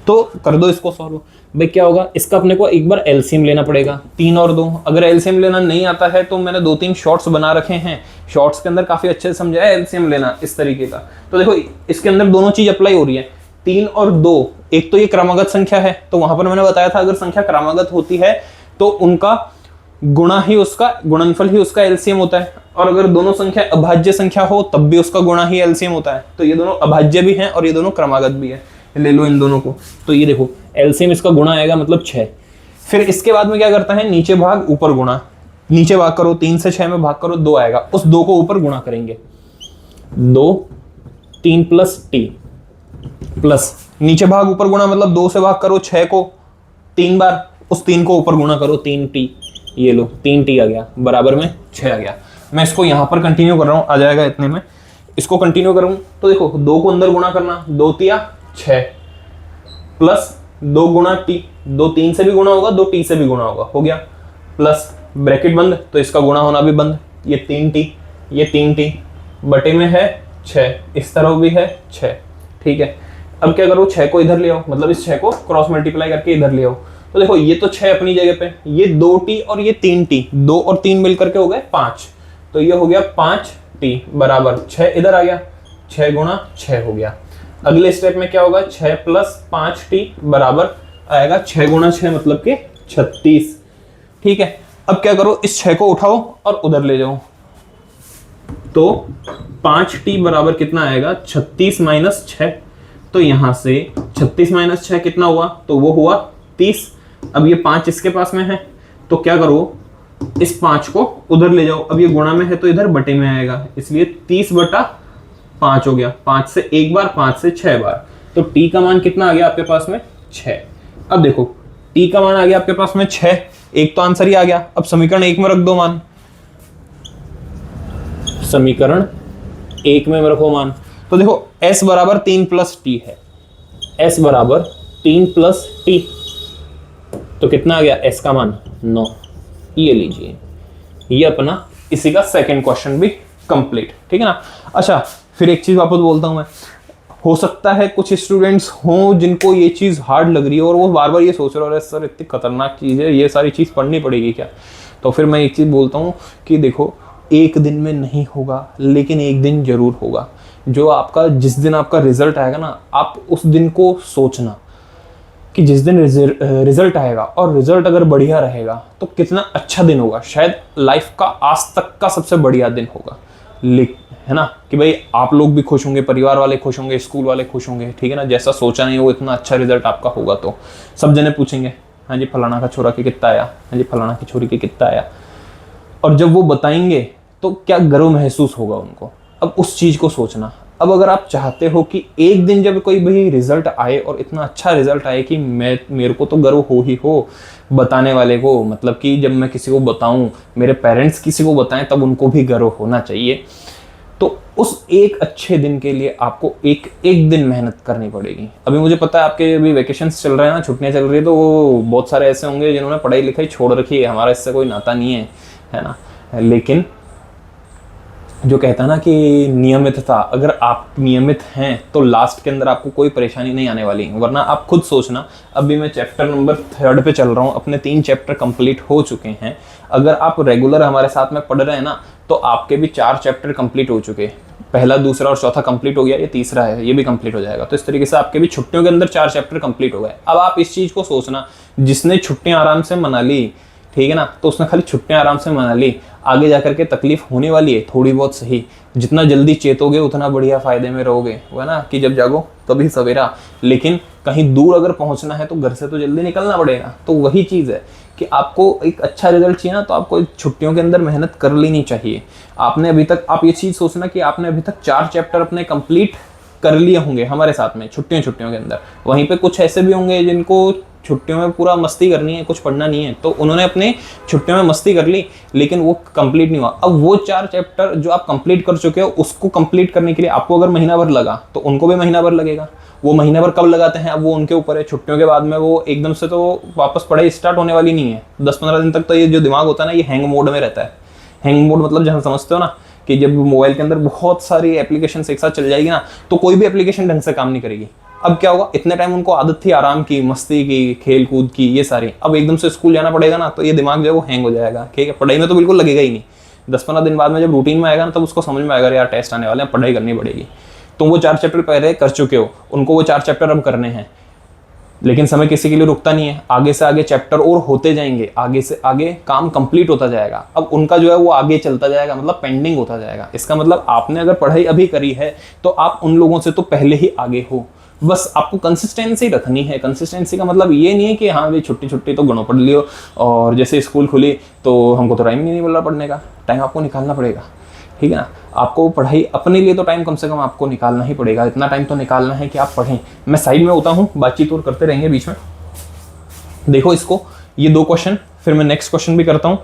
तो कर दो इसको सॉल्व। भाई क्या होगा, इसका अपने को एक बार एलसीएम लेना पड़ेगा, 3 और 2। अगर एलसीएम लेना नहीं आता है तो मैंने 2-3 शॉर्ट्स बना रखे हैं, शॉर्ट्स के अंदर काफी अच्छे से समझाया एलसीएम लेना इस तरीके का। तो देखो इसके अंदर दोनों चीज अप्लाई हो रही है, 3 और 2। एक तो ये क्रमागत संख्या है, तो वहां पर मैंने बताया था अगर संख्या क्रमागत होती है तो उनका गुणा ही उसका, गुणनफल ही उसका एलसीएम होता है, और अगर दोनों संख्या अभाज्य संख्या हो तब भी उसका गुणा ही एलसीएम होता है। तो ये दोनों अभाज्य भी हैं और ये दोनों क्रमागत भी है, ले लो इन दोनों को। तो ये देखो एलसीएम इसका गुणा आएगा मतलब 6। फिर इसके बाद में क्या करता है, नीचे भाग ऊपर गुणा, नीचे भाग करो, 3 से 6 में भाग करो 2 आएगा, उस 2 को ऊपर गुणा करेंगे, 2 3 प्लस टी प्लस नीचे भाग ऊपर गुणा मतलब 2 से भाग करो 6 को 3 बार, उस 3 को ऊपर गुणा करो 3t, ये लो 3t आ गया, बराबर में 6 आ गया। मैं इसको यहां पर कंटिन्यू कर रहा हूं, आ जाएगा इतने में, इसको कंटिन्यू करूं तो देखो 2 को अंदर गुणा करना, 2 तिया 6 प्लस 2 गुणा t, 2 3 से भी गुणा होगा, 2 t से भी गुणा होगा, हो गया, प्लस ब्रैकेट बंद, तो इसका गुणा होना भी बंद, ये 3t ये 3t बटे में है 6, इस तरफ भी है 6, ठीक है। अब क्या करो, 6 को इधर ले आओ, मतलब इस 6 को क्रॉस मल्टीप्लाई करके इधर ले आओ, तो देखो ये तो 6 अपनी जगह पे, ये 2t और ये 3t, 2 और 3 मिलकर के हो गए 5, तो ये हो गया 5t बराबर 6, इधर आ गया 6 गुणा 6 हो गया। अगले स्टेप में क्या होगा, 6 प्लस 5t बराबर आएगा 6 गुणा 6 मतलब कि 36, ठीक है। अब क्या करो, इस 6 को उठाओ और उधर ले जाओ, तो 5t बराबर कितना आएगा 36 माइनस 6, तो यहां से 36 माइनस 6 कितना हुआ, तो वो हुआ 30। अब ये 5 इसके पास में है, तो क्या करो इस 5 को उधर ले जाओ, अब ये गुणा में है तो इधर बटे में आएगा, इसलिए 30/5 हो गया। 5 से एक बार, 5 से 6 बार, तो t का मान कितना आ गया आपके पास में 6। अब देखो t का मान आ गया आपके पास में 6, एक तो आंसर ही आ गया। अब समीकरण 1 में रख दो मान, समीकरण 1 में रखो मान, तो देखो s बराबर 3 + t है, s बराबर 3 + t, तो कितना आ गया s का मान 9। ये लीजिए, ये अपना इसी का सेकंड क्वेश्चन भी कंप्लीट, ठीक है ना। अच्छा फिर एक चीज वापस बोलता हूं मैं, हो सकता है कुछ स्टूडेंट्स हों जिनको ये चीज हार्ड लग रही है और वो बार बार ये सोच रहे हो सर इतनी खतरनाक चीज है, ये सारी चीज पढ़नी पड़ेगी क्या। तो फिर मैं एक चीज बोलता हूँ कि देखो एक दिन में नहीं होगा, लेकिन एक दिन जरूर होगा। जो आपका जिस दिन आपका रिजल्ट आएगा ना, आप उस दिन को सोचना कि जिस दिन रिजल्ट आएगा और रिजल्ट अगर बढ़िया रहेगा तो कितना अच्छा दिन होगा, शायद लाइफ का आज तक का सबसे बढ़िया दिन होगा, है ना। कि भाई आप लोग भी खुश होंगे, परिवार वाले खुश होंगे, स्कूल वाले खुश होंगे, ठीक है ना। जैसा सोचा नहीं वो इतना अच्छा रिजल्ट आपका होगा तो सब जने पूछेंगे हाँ जी फलाना का छोरा के कितना आया, हाँ जी फलाना की छोरी के कितना आया, और जब वो बताएंगे तो क्या गर्व महसूस होगा उनको। अब उस चीज को सोचना। अब अगर आप चाहते हो कि एक दिन जब कोई भी रिजल्ट आए और इतना अच्छा रिजल्ट आए कि मेरे को तो गर्व हो ही हो, बताने वाले को, मतलब कि जब मैं किसी को बताऊं, मेरे पेरेंट्स किसी को बताएं, तब उनको भी गर्व होना चाहिए। तो उस एक अच्छे दिन के लिए आपको एक दिन मेहनत करनी पड़ेगी। अभी मुझे पता है आपके अभी वेकेशंस चल रहे हैं ना, छुट्टियां चल रही है, तो बहुत सारे ऐसे होंगे जिन्होंने पढ़ाई लिखाई छोड़ रखी है, हमारा इससे कोई नाता नहीं है ना। लेकिन जो कहता है ना कि नियमितता, अगर आप नियमित हैं तो लास्ट के अंदर आपको कोई परेशानी नहीं आने वाली, वरना आप खुद सोचना। अभी मैं चैप्टर नंबर 3 पे चल रहा हूँ, अपने 3 चैप्टर कंप्लीट हो चुके हैं। अगर आप रेगुलर हमारे साथ में पढ़ रहे हैं ना, तो आपके भी 4 चैप्टर कंप्लीट हो चुके हैं। पहला, दूसरा और चौथा कंप्लीट हो गया, ये तीसरा है, ये भी कंप्लीट हो जाएगा। तो इस तरीके से आपके भी छुट्टियों के अंदर 4 चैप्टर कंप्लीट हो गए। अब आप इस चीज़ को सोचना, जिसने छुट्टियां आराम से मना ली, ठीक है ना, तो उसने खाली छुट्टियां आराम से मना ली, आगे जाकर के तकलीफ होने वाली है थोड़ी बहुत सही। जितना जल्दी चेतोगे उतना बढ़िया फायदे में रहोगे, वो है ना कि जब जागो तभी सवेरा। लेकिन कहीं दूर अगर पहुंचना है तो घर से तो जल्दी निकलना पड़ेगा। तो वही चीज़ है कि आपको एक अच्छा रिजल्ट चाहिए ना, तो आपको छुट्टियों के अंदर मेहनत कर लेनी चाहिए। आपने अभी तक, आप ये चीज़ सोचना कि आपने अभी तक 4 चैप्टर अपने कंप्लीट कर लिए होंगे हमारे साथ में छुट्टियों के अंदर। वहीं पे कुछ ऐसे भी होंगे जिनको छुट्टियों में पूरा मस्ती करनी है, कुछ पढ़ना नहीं है, तो उन्होंने अपने छुट्टियों में मस्ती कर ली, लेकिन वो कंप्लीट नहीं हुआ। अब वो 4 चैप्टर जो आप कंप्लीट कर चुके हो, उसको कंप्लीट करने के लिए आपको अगर महीना भर लगा, तो उनको भी महीना भर लगेगा। वो महीना भर कब लगाते हैं, अब वो उनके ऊपर है। छुट्टियों के बाद में वो एकदम से तो वापस पढ़ाई स्टार्ट होने वाली नहीं है। 10-15 दिन तक तो ये जो दिमाग होता है ना, ये हैंग मोड में रहता है। हैंग मोड मतलब जहाँ समझते हो ना, कि जब मोबाइल के अंदर बहुत सारी एप्लीकेशन एक साथ चल जाएगी ना, तो कोई भी एप्लीकेशन ढंग से काम नहीं करेगी। अब क्या होगा, इतने टाइम उनको आदत थी आराम की, मस्ती की, खेल कूद की, ये सारी, अब एकदम से स्कूल जाना पड़ेगा ना, तो ये दिमाग जो है वो हैंग हो जाएगा। ठीक है, पढ़ाई में तो बिल्कुल लगेगा ही नहीं। 10-15 दिन बाद में जब रूटीन में आएगा ना, तब उसको समझ में आएगा यार टेस्ट आने वाले हैं, पढ़ाई करनी पड़ेगी। तो वो 4 चैप्टर पहले कर चुके हो, उनको वो 4 चैप्टर अब करने हैं। लेकिन समय किसी के लिए रुकता नहीं है, आगे से आगे चैप्टर और होते जाएंगे, आगे से आगे काम कंप्लीट होता जाएगा। अब उनका जो है वो आगे चलता जाएगा, मतलब पेंडिंग होता जाएगा। इसका मतलब आपने अगर पढ़ाई अभी करी है तो आप उन लोगों से तो पहले ही आगे हो। बस आपको कंसिस्टेंसी रखनी है। कंसिस्टेंसी का मतलब ये नहीं है कि हाँ भाई छुट्टी तो गणों पढ़ लियो, और जैसे स्कूल खुली तो हमको तो टाइम ही नहीं मिल रहा पढ़ने का। टाइम आपको निकालना पड़ेगा, ठीक है ना। आपको पढ़ाई अपने लिए तो टाइम कम से कम आपको निकालना ही पड़ेगा। इतना टाइम तो निकालना है कि आप पढ़ें। मैं साइड में होता हूँ, बातचीत और करते रहेंगे बीच में। देखो इसको, ये 2 क्वेश्चन, फिर मैं नेक्स्ट क्वेश्चन भी करता हूँ।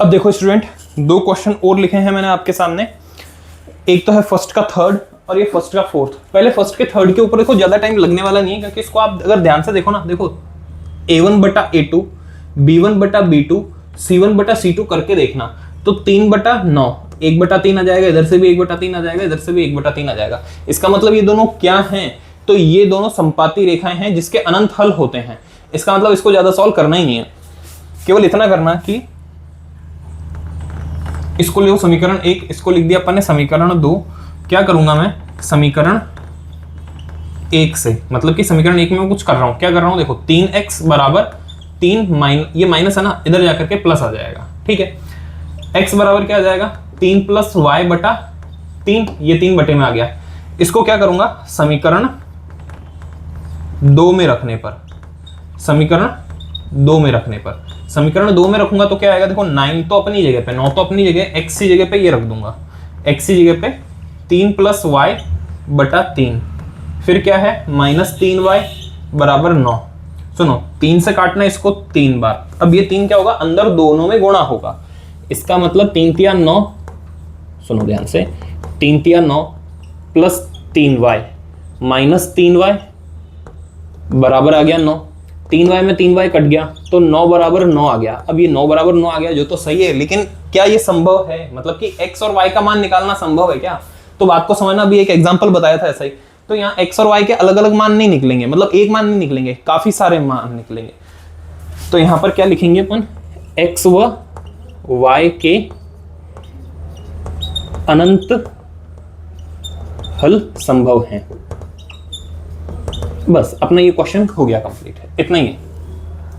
अब देखो स्टूडेंट, 2 क्वेश्चन और लिखे हैं मैंने आपके सामने। एक तो है फर्स्ट का 3rd और ये फर्स्ट का 4th। पहले फर्स्ट के 3rd के ऊपर देखो, ज्यादा टाइम लगने वाला नहीं है, क्योंकि इसको आप अगर ध्यान से देखो ना, देखो A1/A2, B1/B2, C1/C2 करके देखना, तो 3/9, 1/3 आ जाएगा, इधर से भी 1/3 आ जाएगा, इधर से भी 1/3 आ जाएगा। इसका मतलब ये दोनों क्या हैं, तो ये दोनों समपाती रेखाएं हैं जिसके अनंत हल होते हैं। इसका मतलब इसको ज्यादा सॉल्व करना ही नहीं है, केवल इतना करना कि इसको लो समीकरण 1, इसको लिख दिया अपन ने समीकरण 2। क्या करूंगा मैं, समीकरण 1 से, मतलब कि समीकरण 1 में मैं कुछ कर रहा हूं। क्या कर रहा हूं, देखो 3x बराबर 3 ये माइनस है ना, इधर जाकर के प्लस आ जाएगा, ठीक है। x बराबर क्या आ जाएगा, 3 + y/3, ये 3 बटे में आ गया। इसको क्या करूंगा, समीकरण 2 में रखने पर, समीकरण 2 में रखने पर, समीकरण 2 में रखूंगा तो क्या आएगा, देखो 9 तो अपनी जगह पे, 9 तो अपनी जगह, x की जगह पे ये रख दूंगा, x की जगह पे 3 + y बटा 3, फिर क्या है -3y बराबर 9। सुनो 3 से काटना इसको 3 बार, अब ये 3 क्या होगा, अंदर दोनों में गुणा होगा, इसका मतलब 3 × 9, सुनो ध्यान से, 3 × 9 + 3y -3y बराबर आ गया 9, 3y में 3y कट गया तो 9 बराबर 9 आ गया। अब ये 9 बराबर 9 आ गया जो तो सही है, लेकिन क्या ये संभव है, मतलब कि x और y का मान निकालना संभव है क्या? तो बात को समझना, अभी एक एग्जांपल बताया था ऐसा ही, तो यहाँ x और y के अलग अलग मान नहीं निकलेंगे, मतलब एक मान नहीं निकलेंगे, काफी सारे मान निकलेंगे। तो यहाँ पर क्या लिखेंगे अपन, x व y के अनंत हल संभव हैं। बस अपना ये क्वेश्चन हो गया कंप्लीट है, इतना ही है,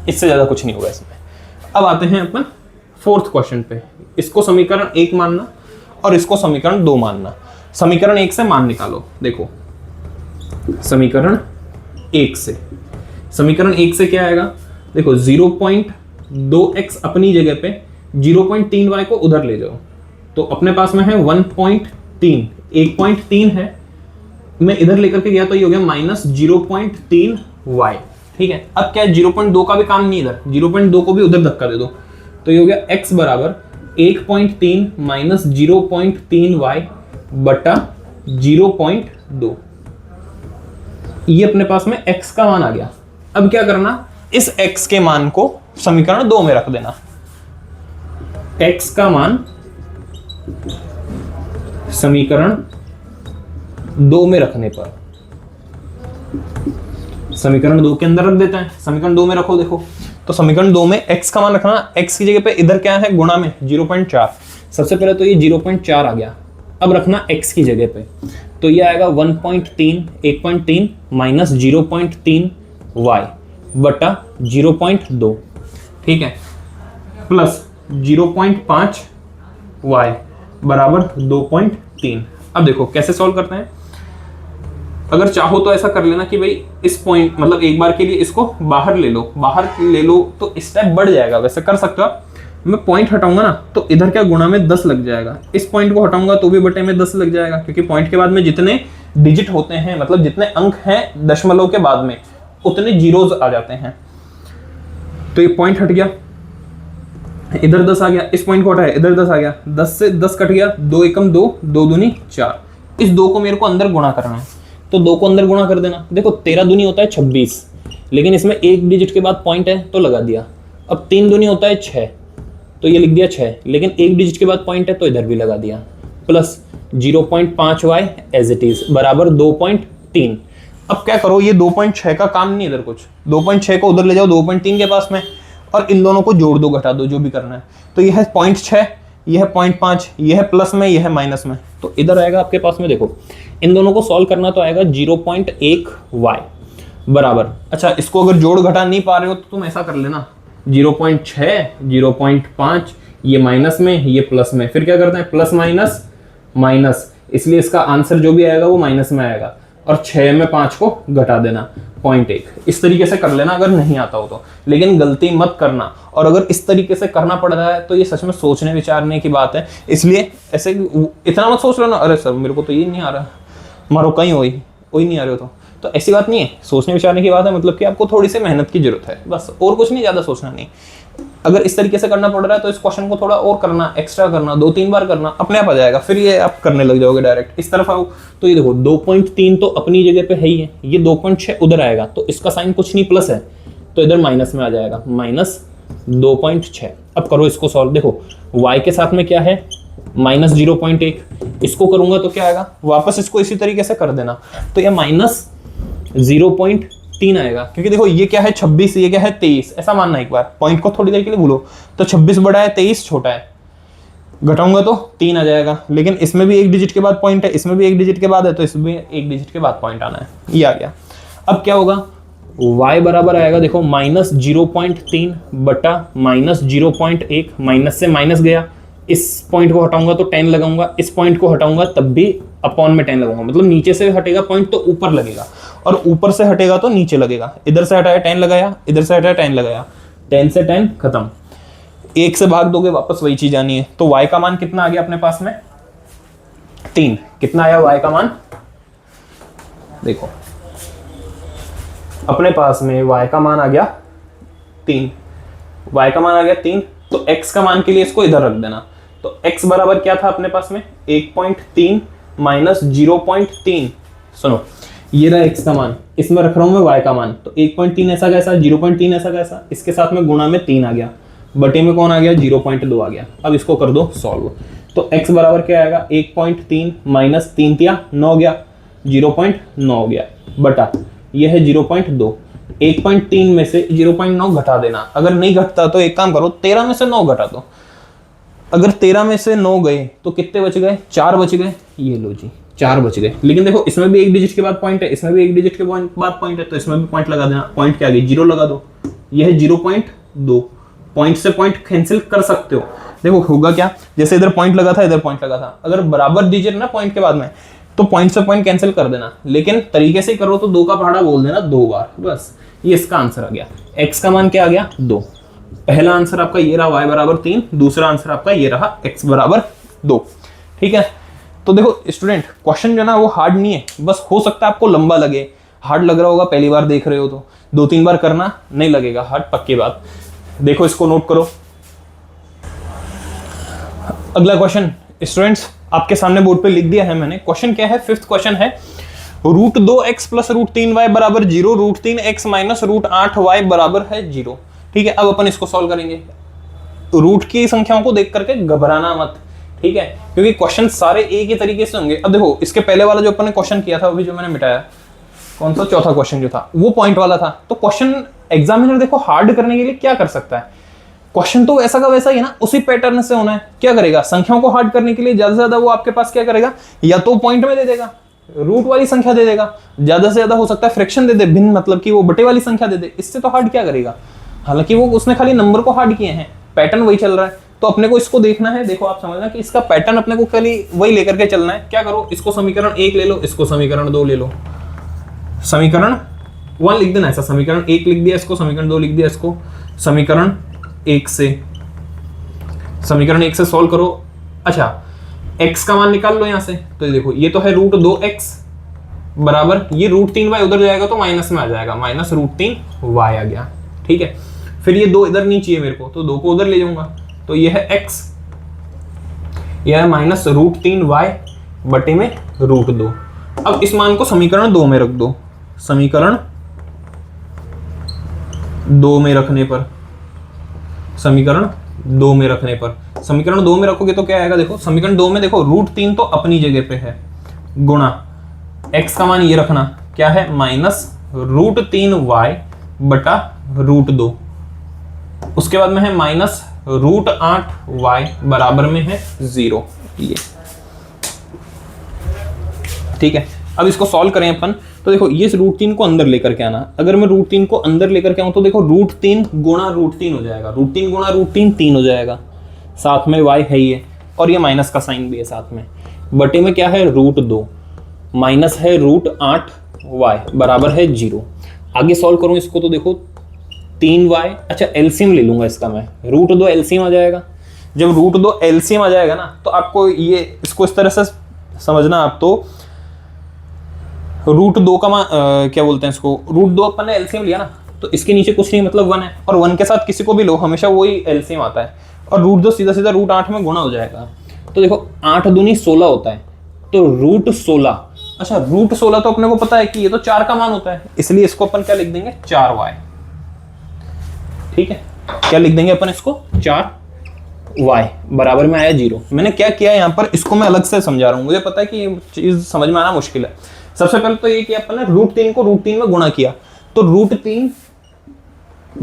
इससे ज्यादा कुछ नहीं होगा इसमें। अब आते हैं अपन 4th क्वेश्चन पे, इसको समीकरण 1 मानना और इसको समीकरण 2 मानना। समीकरण 1 से मान निकालो, देखो समीकरण 1 से, समीकरण 1 से क्या आएगा, देखो 0.2x अपनी जगह पे 0.3y को उधर ले जाओ, तो अपने पास में है 1.3, 1.3 है, मैं इधर लेकर के गया तो ये हो गया -0.3y, ठीक है। अब क्या है, 0.2 का भी काम नहीं, इधर 0.2 को भी उधर धक्का दे दो, तो ये हो गया x बराबर 1.3 - 0.3y बटा 0.2, ये अपने पास में x का मान आ गया। अब क्या करना, इस x के मान को समीकरण 2 में रख देना, x का मान समीकरण 2 में रखने पर, समीकरण 2 के अंदर रख देते हैं, समीकरण 2 में रखो, देखो तो समीकरण 2 में x का मान रखना, x की जगह पे इधर क्या है गुणा में 0.4, सबसे पहले तो ये 0.4 आ गया, अब रखना x की जगह पे, तो ये आएगा 1.3 - 0.3y बटा 0.2, ठीक है, प्लस 0.5y बराबर 2.3। अब देखो कैसे सॉल्व करते हैं, अगर चाहो तो ऐसा कर लेना कि भाई इस पॉइंट, मतलब एक बार के लिए इसको बाहर ले लो, बाहर ले लो तो स्टेप बढ़ जाएगा, वैसे कर सकते हो। मैं पॉइंट हटाऊंगा ना तो इधर क्या गुणा में 10 लग जाएगा, इस पॉइंट को हटाऊंगा तो भी बटे में 10 लग जाएगा, क्योंकि पॉइंट के बाद में जितने डिजिट होते हैं, मतलब जितने अंक हैं दशमलव के बाद में, उतने जीरोज आ जाते हैं। तो ये पॉइंट हट गया, इधर 10 आ गया, इस पॉइंट को हटाया, इधर 10 आ गया, 10 से 10 कट गया, 2 एकम 2, 2 दूनी 4, इस 2 को मेरे को अंदर गुणा करना है, तो 2 को अंदर गुणा कर देना। देखो 13 दूनी होता है 26, लेकिन इसमें एक डिजिट के बाद पॉइंट है तो लगा दिया। अब 3 दूनी होता है 6, तो ये लिख दिया 6, लेकिन एक डिजिट के बाद पॉइंट है तो इधर भी लगा दिया, plus 0.5y as it is बराबर 2.3। अब क्या करो, ये 2.6 का काम नहीं, इधर कुछ 2.6 को उधर ले जाओ 2.3 के पास में, और इन दोनों को जोड़ दो, घटा दो, जो भी करना है। तो ये है 0.6, ये है 0.5, ये है प्लस में, ये है माइनस में, तो इधर आएगा आपके पास में, देखो इन दोनों को सॉल्व करना तो आएगा 0.1y बराबर, अच्छा इसको अगर जोड़ घटा नहीं पा रहे हो तो तुम ऐसा कर लेना, 0.6, 0.5, ये माइनस में, ये प्लस में, फिर क्या करते हैं प्लस माइनस माइनस, इसलिए इसका आंसर जो भी आएगा वो माइनस में आएगा, और 6 में 5 को घटा देना 0.1। इस तरीके से कर लेना अगर नहीं आता हो तो, लेकिन गलती मत करना, और अगर इस तरीके से करना पड़ रहा है तो ये सच में सोचने विचारने की बात है, इसलिए ऐसे इतना मत सोच लेना, अरे सर मेरे को तो ये नहीं आ रहा, मारो कहीं वही नहीं आ रहे हो, तो ऐसी बात नहीं है, सोचने विचारने की बात है, मतलब कि आपको थोड़ी सी मेहनत की जरूरत है, बस और कुछ नहीं, ज्यादा सोचना नहीं। अगर इस तरीके से करना पड़ रहा है तो इस क्वेश्चन को थोड़ा और करना, एक्स्ट्रा करना, 2-3 बार करना, अपने आप आ जाएगा, फिर ये आप करने लग जाओगे डायरेक्ट। इस तरफ आओ तो ये देखो 2.3 तो अपनी जगह पे है ही है, ये 2.6 उधर आएगा, तो इसका साइन कुछ नहीं प्लस है, तो इधर माइनस में आ जाएगा, -2.6। अब करो इसको सॉल्व, देखो y के साथ में क्या है -0.1, इसको करूंगा तो क्या आएगा, वापस इसको इसी तरीके से कर देना, तो ये -0.3 आएगा, क्योंकि देखो ये क्या है 26, ये क्या है 23, ऐसा मानना एक बार, पॉइंट को थोड़ी देर के लिए भूलो, तो 26 बड़ा है 23 छोटा है, घटाऊंगा तो 3 आ जाएगा, लेकिन इसमें भी एक डिजिट के बाद पॉइंट है, इसमें भी एक डिजिट के बाद है, तो इसमें एक डिजिट के बाद पॉइंट आना है, ये आ गया। अब क्या होगा, y बराबर आएगा, देखो -0.3 बटा -0.1, माइनस से माइनस गया, इस पॉइंट को हटाऊंगा तो 10 लगाऊंगा, इस पॉइंट को हटाऊंगा तब भी अपॉन में 10 लगाऊंगा, मतलब नीचे से हटेगा पॉइंट तो ऊपर लगेगा, और ऊपर से हटेगा तो नीचे लगेगा, इधर से हटाया 10 लगाया, इधर से हटाया 10 लगाया, 10 से 10 खत्म, 1 से भाग दोगे वापस वही चीज आनी है। तो y का मान कितना आ गया अपने पास में 3। कितना आया y का मान, देखो अपने पास में y का मान आ गया 3, y का मान आ गया 3। तो x का मान के लिए इसको इधर रख देना। तो x बराबर क्या था अपने पास में 1.3 माइनस 0.3। सुनो ये रहा x का मान, इसमें रख रहा हूं मैं y का मान। तो 1.3 ऐसा कैसा, 0.3 ऐसा कैसा, इसके साथ में गुणा में 3 आ गया, बटे में कौन आ गया 0.2 आ गया। अब इसको कर दो सॉल्व। तो x बराबर क्या आएगा 1.3 माइनस 3 तिया 9 गया, 0.9 हो गया, बटा ये है 0.2। 1.3 में से 0.9 घटा देना। अगर नहीं घटता तो एक काम करो 13 में से 9 घटा दो। अगर 13 में से 9 गए तो कितने बच गए, 4 बच गए। ये लो जी 4 बच गए। लेकिन देखो इसमें भी एक डिजिट के बाद पॉइंट है, इसमें भी एक डिजिट के बाद पॉइंट है, तो इसमें भी पॉइंट लगा देना। पॉइंट क्या आ गई 0 लगा दो। ये है 0.2। पॉइंट से पॉइंट कैंसिल कर सकते हो। देखो होगा क्या, जैसे इधर पॉइंट लगा था इधर पॉइंट लगा था, अगर बराबर डिजिट ना पॉइंट के बाद में तो पॉइंट से पॉइंट कैंसिल कर देना। लेकिन तरीके से करो तो 2 का पहाड़ा बोल देना 2 बार, बस ये इसका आंसर आ गया। x का मान क्या आ गया 2। पहला आंसर आपका ये रहा y बराबर 3, दूसरा आंसर आपका ये रहा x बराबर 2। ठीक है, तो देखो स्टूडेंट क्वेश्चन जो ना वो हार्ड नहीं है, बस हो सकता है आपको लंबा लगे। हार्ड लग रहा होगा पहली बार देख रहे हो तो 2-3 बार करना, नहीं लगेगा हार्ड, पक्की बात। देखो इसको नोट करो। अगला क्वेश्चन स्टूडेंट्स आपके सामने बोर्ड पे लिख दिया है मैंने। क्वेश्चन क्या है, 5th क्वेश्चन है, √2x प्लस √3y बराबर 0, √3x माइनस √8y बराबर है 0। ठीक है, अब अपन इसको सॉल्व करेंगे। रूट की संख्याओं को देख करके घबराना मत, ठीक है, क्योंकि क्वेश्चन सारे एक ही तरीके से होंगे। अब देखो इसके पहले वाला जो अपन ने क्वेश्चन किया था, अभी जो मैंने मिटाया, कौन सा चौथा क्वेश्चन जो था वो पॉइंट वाला था। तो क्वेश्चन एग्जामिनर देखो हार्ड करने के लिए क्या कर सकता है, क्वेश्चन तो ऐसा का वैसा ही है ना, उसी पैटर्न से होना है। क्या करेगा, संख्याओं को हार्ड करने के लिए ज्यादा से ज्यादा वो आपके पास क्या करेगा, या तो पॉइंट में दे देगा, रूट वाली संख्या दे देगा, ज्यादा से ज्यादा हो सकता है फ्रैक्शन दे दे, भिन्न मतलब कि वो बटे वाली संख्या दे दे। इससे तो हार्ड क्या करेगा, हालांकि वो उसने खाली नंबर को हार्ड किए हैं, पैटर्न वही चल रहा है। तो अपने को इसको देखना है, देखो आप समझना कि इसका पैटर्न अपने को खाली वही लेकर के चलना है। क्या करो, इसको समीकरण 1 ले लो, इसको समीकरण 2 ले लो, समीकरण 1 लिख देना ऐसा, समीकरण 1 लिख दिया इसको, समीकरण 2 लिख दिया इसको, समीकरण 1 से सॉल्व करो। अच्छा x का मान निकाल लो यहां से। तो देखो ये तो है √2x बराबर, ये √3y उधर जाएगा तो माइनस में आ जाएगा, माइनस √3y आ गया। ठीक है, फिर ये 2 इधर नहीं चाहिए मेरे को, तो 2 को उधर ले जाऊंगा। तो ये है x, यह है माइनस √3y बटे में √2। अब इस मान को समीकरण 2 में रख दो। समीकरण 2 में रखने पर, समीकरण 2 में रखने पर, समीकरण 2 में रखोगे तो क्या आएगा, देखो समीकरण 2 में देखो √3 तो अपनी जगह पे है, गुणा x का मान ये रखना क्या है, माइनस √3y बटा √2। उसके बाद में है माइनस √8y बराबर में है 0। ये ठीक है, अब इसको सॉल्व करें अपन। तो देखो ये √3 को अंदर लेकर के आना, अगर मैं √3 को अंदर लेकर के आऊं तो देखो √3 गुणा √3 हो जाएगा, √3 गुणा √3 3 हो जाएगा, साथ में y है ये, और ये माइनस का साइन भी है साथ में, बटे में क्या है √2 माइनस है √8y बराबर है 0। आगे सॉल्व करूं इसको तो देखो 3y, अच्छा एलसीएम ले लूंगा इसका मैं, √2 एलसीएम आ जाएगा। जब √2 एलसीएम आ जाएगा ना तो आपको ये इसको इस तरह से समझना आप, तो √2 का क्या बोलते हैं इसको, √2 अपन ने एलसीएम लिया ना, तो इसके नीचे कुछ नहीं मतलब 1 है, और 1 के साथ किसी को भी लो हमेशा वही एलसीएम आता है, और √2 सीधा सीधा √8 में गुणा हो जाएगा। तो देखो 8 दूनी 16 होता है, तो √16, अच्छा √16 तो अपने को पता है कि ये तो 4 का मान होता है, इसलिए इसको अपन क्या लिख देंगे 4y। ठीक है, क्या लिख देंगे अपन इसको 4y बराबर में आया 0। मैंने क्या किया यहाँ पर, इसको मैं अलग से समझा रहा हूँ, मुझे पता है कि ये चीज समझ में आना मुश्किल है। सबसे पहले तो ये कि अपन ने √3 को √3 में गुणा किया, तो √3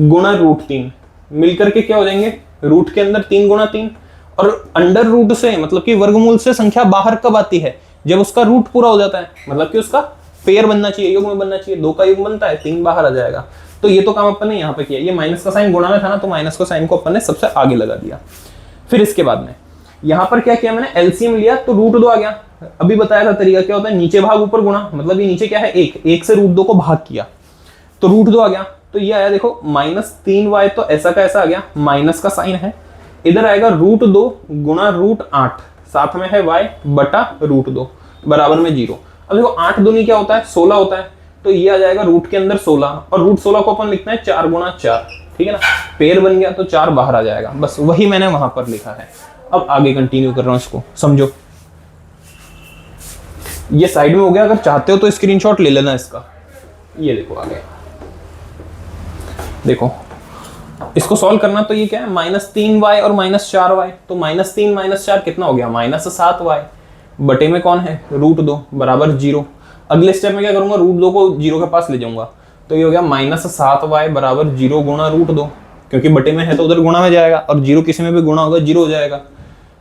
गुणा √3 मिलकर के क्या हो जाएंगे, रूट के अंदर 3 गुणा 3, और अंडर रूट से मतलब कि वर्गमूल से संख्या बाहर कब आती है, जब उसका रूट पूरा हो जाता है, मतलब कि उसका पेयर बनना चाहिए, युग्म बनना चाहिए, 2 का युग्म बनता है 3 बाहर आ जाएगा। तो ये तो काम अपन ने यहाँ पे किया, ये माइनस का साइन गुणा में था ना, तो माइनस का साइन को अपन ने सबसे आगे लगा दिया। फिर इसके बाद में यहाँ पर क्या किया मैंने, एलसीएम लिया तो √2 आ गया। अभी बताया था तरीका क्या होता है, नीचे भाग ऊपर गुणा, मतलब ये नीचे क्या है 1 से √2 को भाग किया तो √2 आ गया। तो ये आया देखो -3y, तो ऐसा का ऐसा आ गया, माइनस का साइन है, इधर आएगा √2 गुणा √8, साथ में है y बटा √2 बराबर में 0। अब देखो 8 दूनी क्या होता है, 16 होता है, तो ये आ जाएगा रूट के अंदर 16, और √16 को अपन लिखते हैं 4 गुणा 4, ठीक है ना, पेड़ बन गया तो 4 बाहर आ जाएगा, बस वही मैंने वहां पर लिखा है। अब आगे कंटिन्यू कर रहा हूं, इसको समझो। ये साइड में हो गया, अगर चाहते हो तो स्क्रीनशॉट ले लेना इसका। ये देखो आगे, देखो इसको सॉल्व करना, तो ये क्या है, -3y और -4y, तो -3 - 4 कितना हो गया, -7y, बटे में कौन है, √2 बराबर 0। अगले स्टेप में क्या करूंगा, √2 को 0 के पास ले जाऊंगा, तो ये हो गया -7y बराबर 0 गुणा √2, क्योंकि बटे में है तो उधर गुणा में जाएगा, और 0 किसी में भी गुणा होगा 0 हो जाएगा।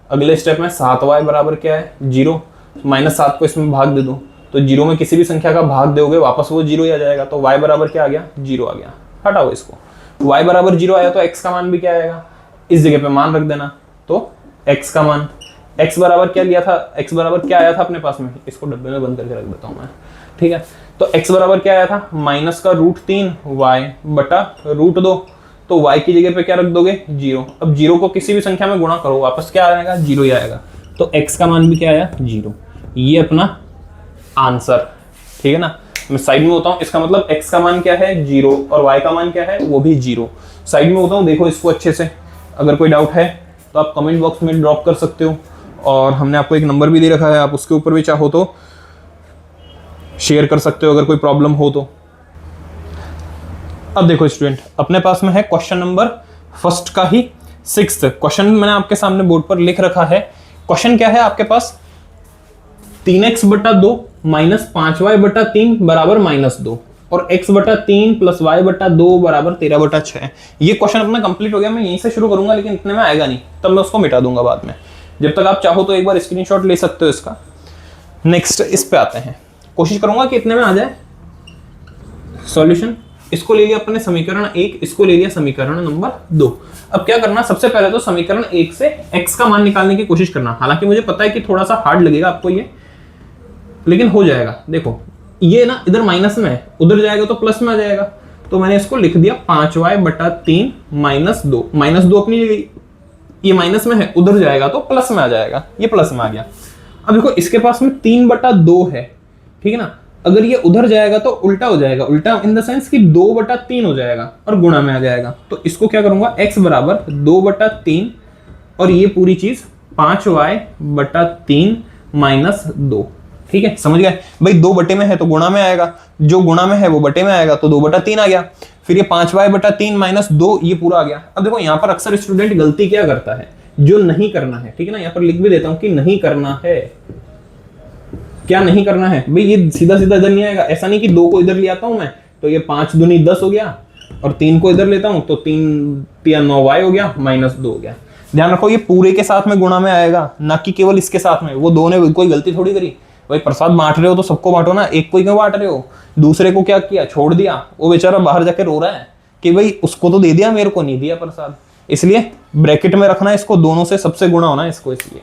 अगले स्टेप में 7y बराबर क्या है, 0, -7 को इसमें भाग दे दो, तो 0 में किसी भी संख्या का भाग दोगे वापस वो 0 ही आ जाएगा, तो y बराबर क्या आ गया, 0 आ गया। हटाओ इसको, y बराबर 0 आया तो x का मान भी क्या आएगा, इस जगह पे मान रख देना, तो x का मान, x बराबर क्या लिया था, x बराबर क्या आया था अपने पास में, इसको डब्बे में बंद करके रख देता हूं मैं, ठीक है। तो x बराबर क्या आया था, माइनस का √3 y बटा √2, तो y की जगह पे क्या रख दोगे, 0। अब 0 को किसी भी संख्या में गुणा करो वापस क्या आएगा, 0 ही आएगा, तो x का मान भी क्या आया, 0। ये अपना आंसर, ठीक है ना। मैं साइड में होता हूँ, इसका मतलब x का मान क्या है, 0, और y का मान क्या है, वो भी 0। साइड में होता हूँ, देखो इसको अच्छे से। अगर कोई डाउट है तो आप कमेंट बॉक्स में ड्रॉप कर सकते हो, और हमने आपको एक नंबर भी दे रखा है, आप उसके ऊपर भी चाहो तो शेयर कर सकते हो अगर कोई प्रॉब्लम हो तो। अब देखो स्टूडेंट, अपने पास में है क्वेश्चन नंबर फर्स्ट का ही 6th क्वेश्चन, मैंने आपके सामने बोर्ड पर लिख रखा है। क्वेश्चन क्या है आपके पास, 3x बटा 2 माइनस 5y बटा 3 बराबर -2, और x बटा 3 प्लस y बटा 2 बराबर 13 बटा 6। ये क्वेश्चन अपना कंप्लीट हो गया। मैं यहीं से शुरू करूंगा, लेकिन इतने में आएगा नहीं, तब मैं उसको मिटा दूंगा बाद में। जब तक आप चाहो तो एक बार स्क्रीनशॉट ले सकते हो इसका। नेक्स्ट इस पे आते हैं, कोशिश करूंगा कि इतने में आ जाए सॉल्यूशन। इसको ले लिया अपने समीकरण 1, इसको ले लिया समीकरण नंबर 2। अब क्या करना, सबसे पहले तो समीकरण 1 से x का मान निकालने की कोशिश करना। हालांकि मुझे पता है कि थोड़ा सा हार्ड लगेगा आपको ये, लेकिन हो जाएगा। देखो ये ना इधर माइनस में है, उधर जाएगा तो प्लस में आ जाएगा, तो मैंने इसको लिख दिया 5y बटा 3 -2। -2 अपनी जगह, ये माइनस में है, उधर जाएगा तो प्लस में आ जाएगा, ये प्लस में आ गया। अब देखो इसके पास में 3 बटा 2 है, ठीक है ना। अगर ये उधर जाएगा तो उल्टा हो जाएगा, उल्टा इन द सेंस कि 2 बटा 3 हो जाएगा और गुणा में आ जाएगा। तो इसको क्या करूंगा, x बराबर 2 बटा 3 और ये पूरी चीज 5y बटा 3 -2, ठीक है। समझ गए भाई, 2 बटे में है तो गुणा में आएगा, जो गुणा में है वो बटे में आएगा, तो 2 बटा 3 आ गया। फिर ये 5y बटा 3 -2 ये पूरा आ गया। अब देखो यहाँ पर अक्सर स्टूडेंट गलती क्या करता है, जो नहीं करना है, ठीक है ना, यहाँ पर लिख भी देता हूं कि नहीं करना है। क्या नहीं करना है भाई, ये सीधा सीधा इधर नहीं आएगा। ऐसा नहीं कि 2 को इधर ले आता हूं मैं तो ये 5 दूनी 10 हो गया, और 3 को इधर लेता हूं तो 3 9y हो गया, -2 हो गया। ध्यान रखो ये पूरे के साथ में गुणा में आएगा, ना कि केवल इसके साथ में। वो दो ने कोई गलती थोड़ी करी भाई, प्रसाद बांट रहे हो तो सबको बांटो ना, एक को ही क्यों बांट रहे हो। दूसरे को क्या किया, छोड़ दिया, वो बेचारा बाहर जाके रो रहा है कि भाई उसको तो दे दिया, मेरे को नहीं दिया प्रसाद। इसलिए ब्रैकेट में रखना है इसको, दोनों से सबसे गुणा होना है इसको, इसलिए।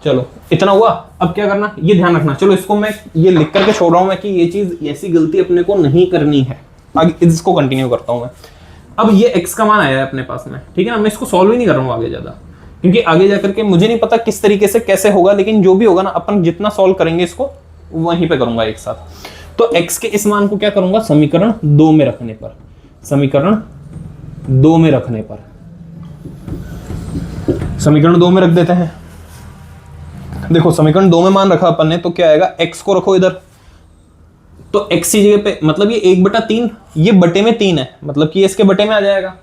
चलो इतना हुआ। अब क्या करना ये ध्यान रखना। चलो इसको मैं ये लिख करके छोड़ रहा हूं मैं कि ये चीज, ऐसी गलती अपने को नहीं करनी है। आगे इसको कंटिन्यू करता हूं मैं। अब ये x का मान आया है अपने पास में, ठीक है ना। मैं इसको सॉल्व ही नहीं कर रहा हूं आगे ज्यादा, क्योंकि आगे जाकर के मुझे नहीं पता किस तरीके से कैसे होगा, लेकिन जो भी होगा ना अपन जितना सॉल्व करेंगे इसको वहीं पे करूंगा एक साथ। तो x के इस मान को क्या करूंगा, समीकरण 2 में रखने पर, समीकरण 2 में रखने पर, समीकरण 2 में रख देते हैं। देखो समीकरण 2 में मान रखा अपन ने, तो क्या आएगा, x को रखो इधर, तो x की जगह पे मतलब ये 1/3, ये बटे में 3 है, मतलब कि इसके बटे में आ जाएगा,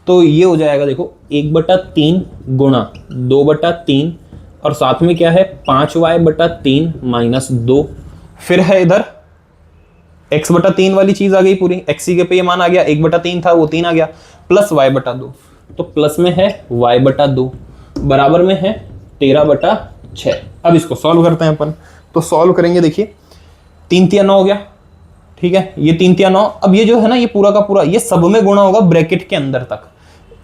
तो ये हो जाएगा देखो 1/3 गुणा 2/3, और साथ में क्या है 5y बटा 3 -2। फिर है इधर x/3 वाली चीज आ गई पूरी, x की जगह पे ये मान आ गया, 1/3 था वो 3 आ गया, प्लस y/2, तो प्लस में है y/2 बराबर में है 13/6। अब इसको सॉल्व करते हैं अपन। तो सॉल्व करेंगे, देखिए 3 3 9 हो गया, ठीक है, ये 3 3 9। अब ये जो है ना, ये पूरा का पूरा ये सब में गुणा होगा, ब्रैकेट के अंदर तक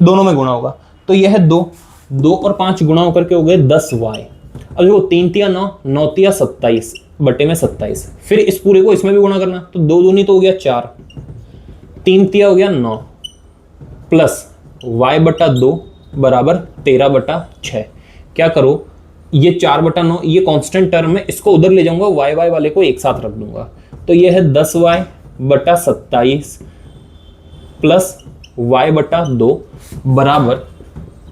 दोनों में गुणा होगा। तो ये है 2 और 5 गुणा होकर के हो गए 10y। अब देखो 3 3 9 9 3 27 बटे में 27। फिर इस पूरे को इसमें भी गुणा करना, तो 2 दूनी तो हो गया 4, 3 तिया हो गया 9 प्लस y/2 बराबर 13/6। क्या करो, ये 4/9 ये कांस्टेंट टर्म है, इसको उधर ले जाऊंगा, y वाले को एक साथ रख दूंगा, तो ये है 10y/27 प्लस y/2 बराबर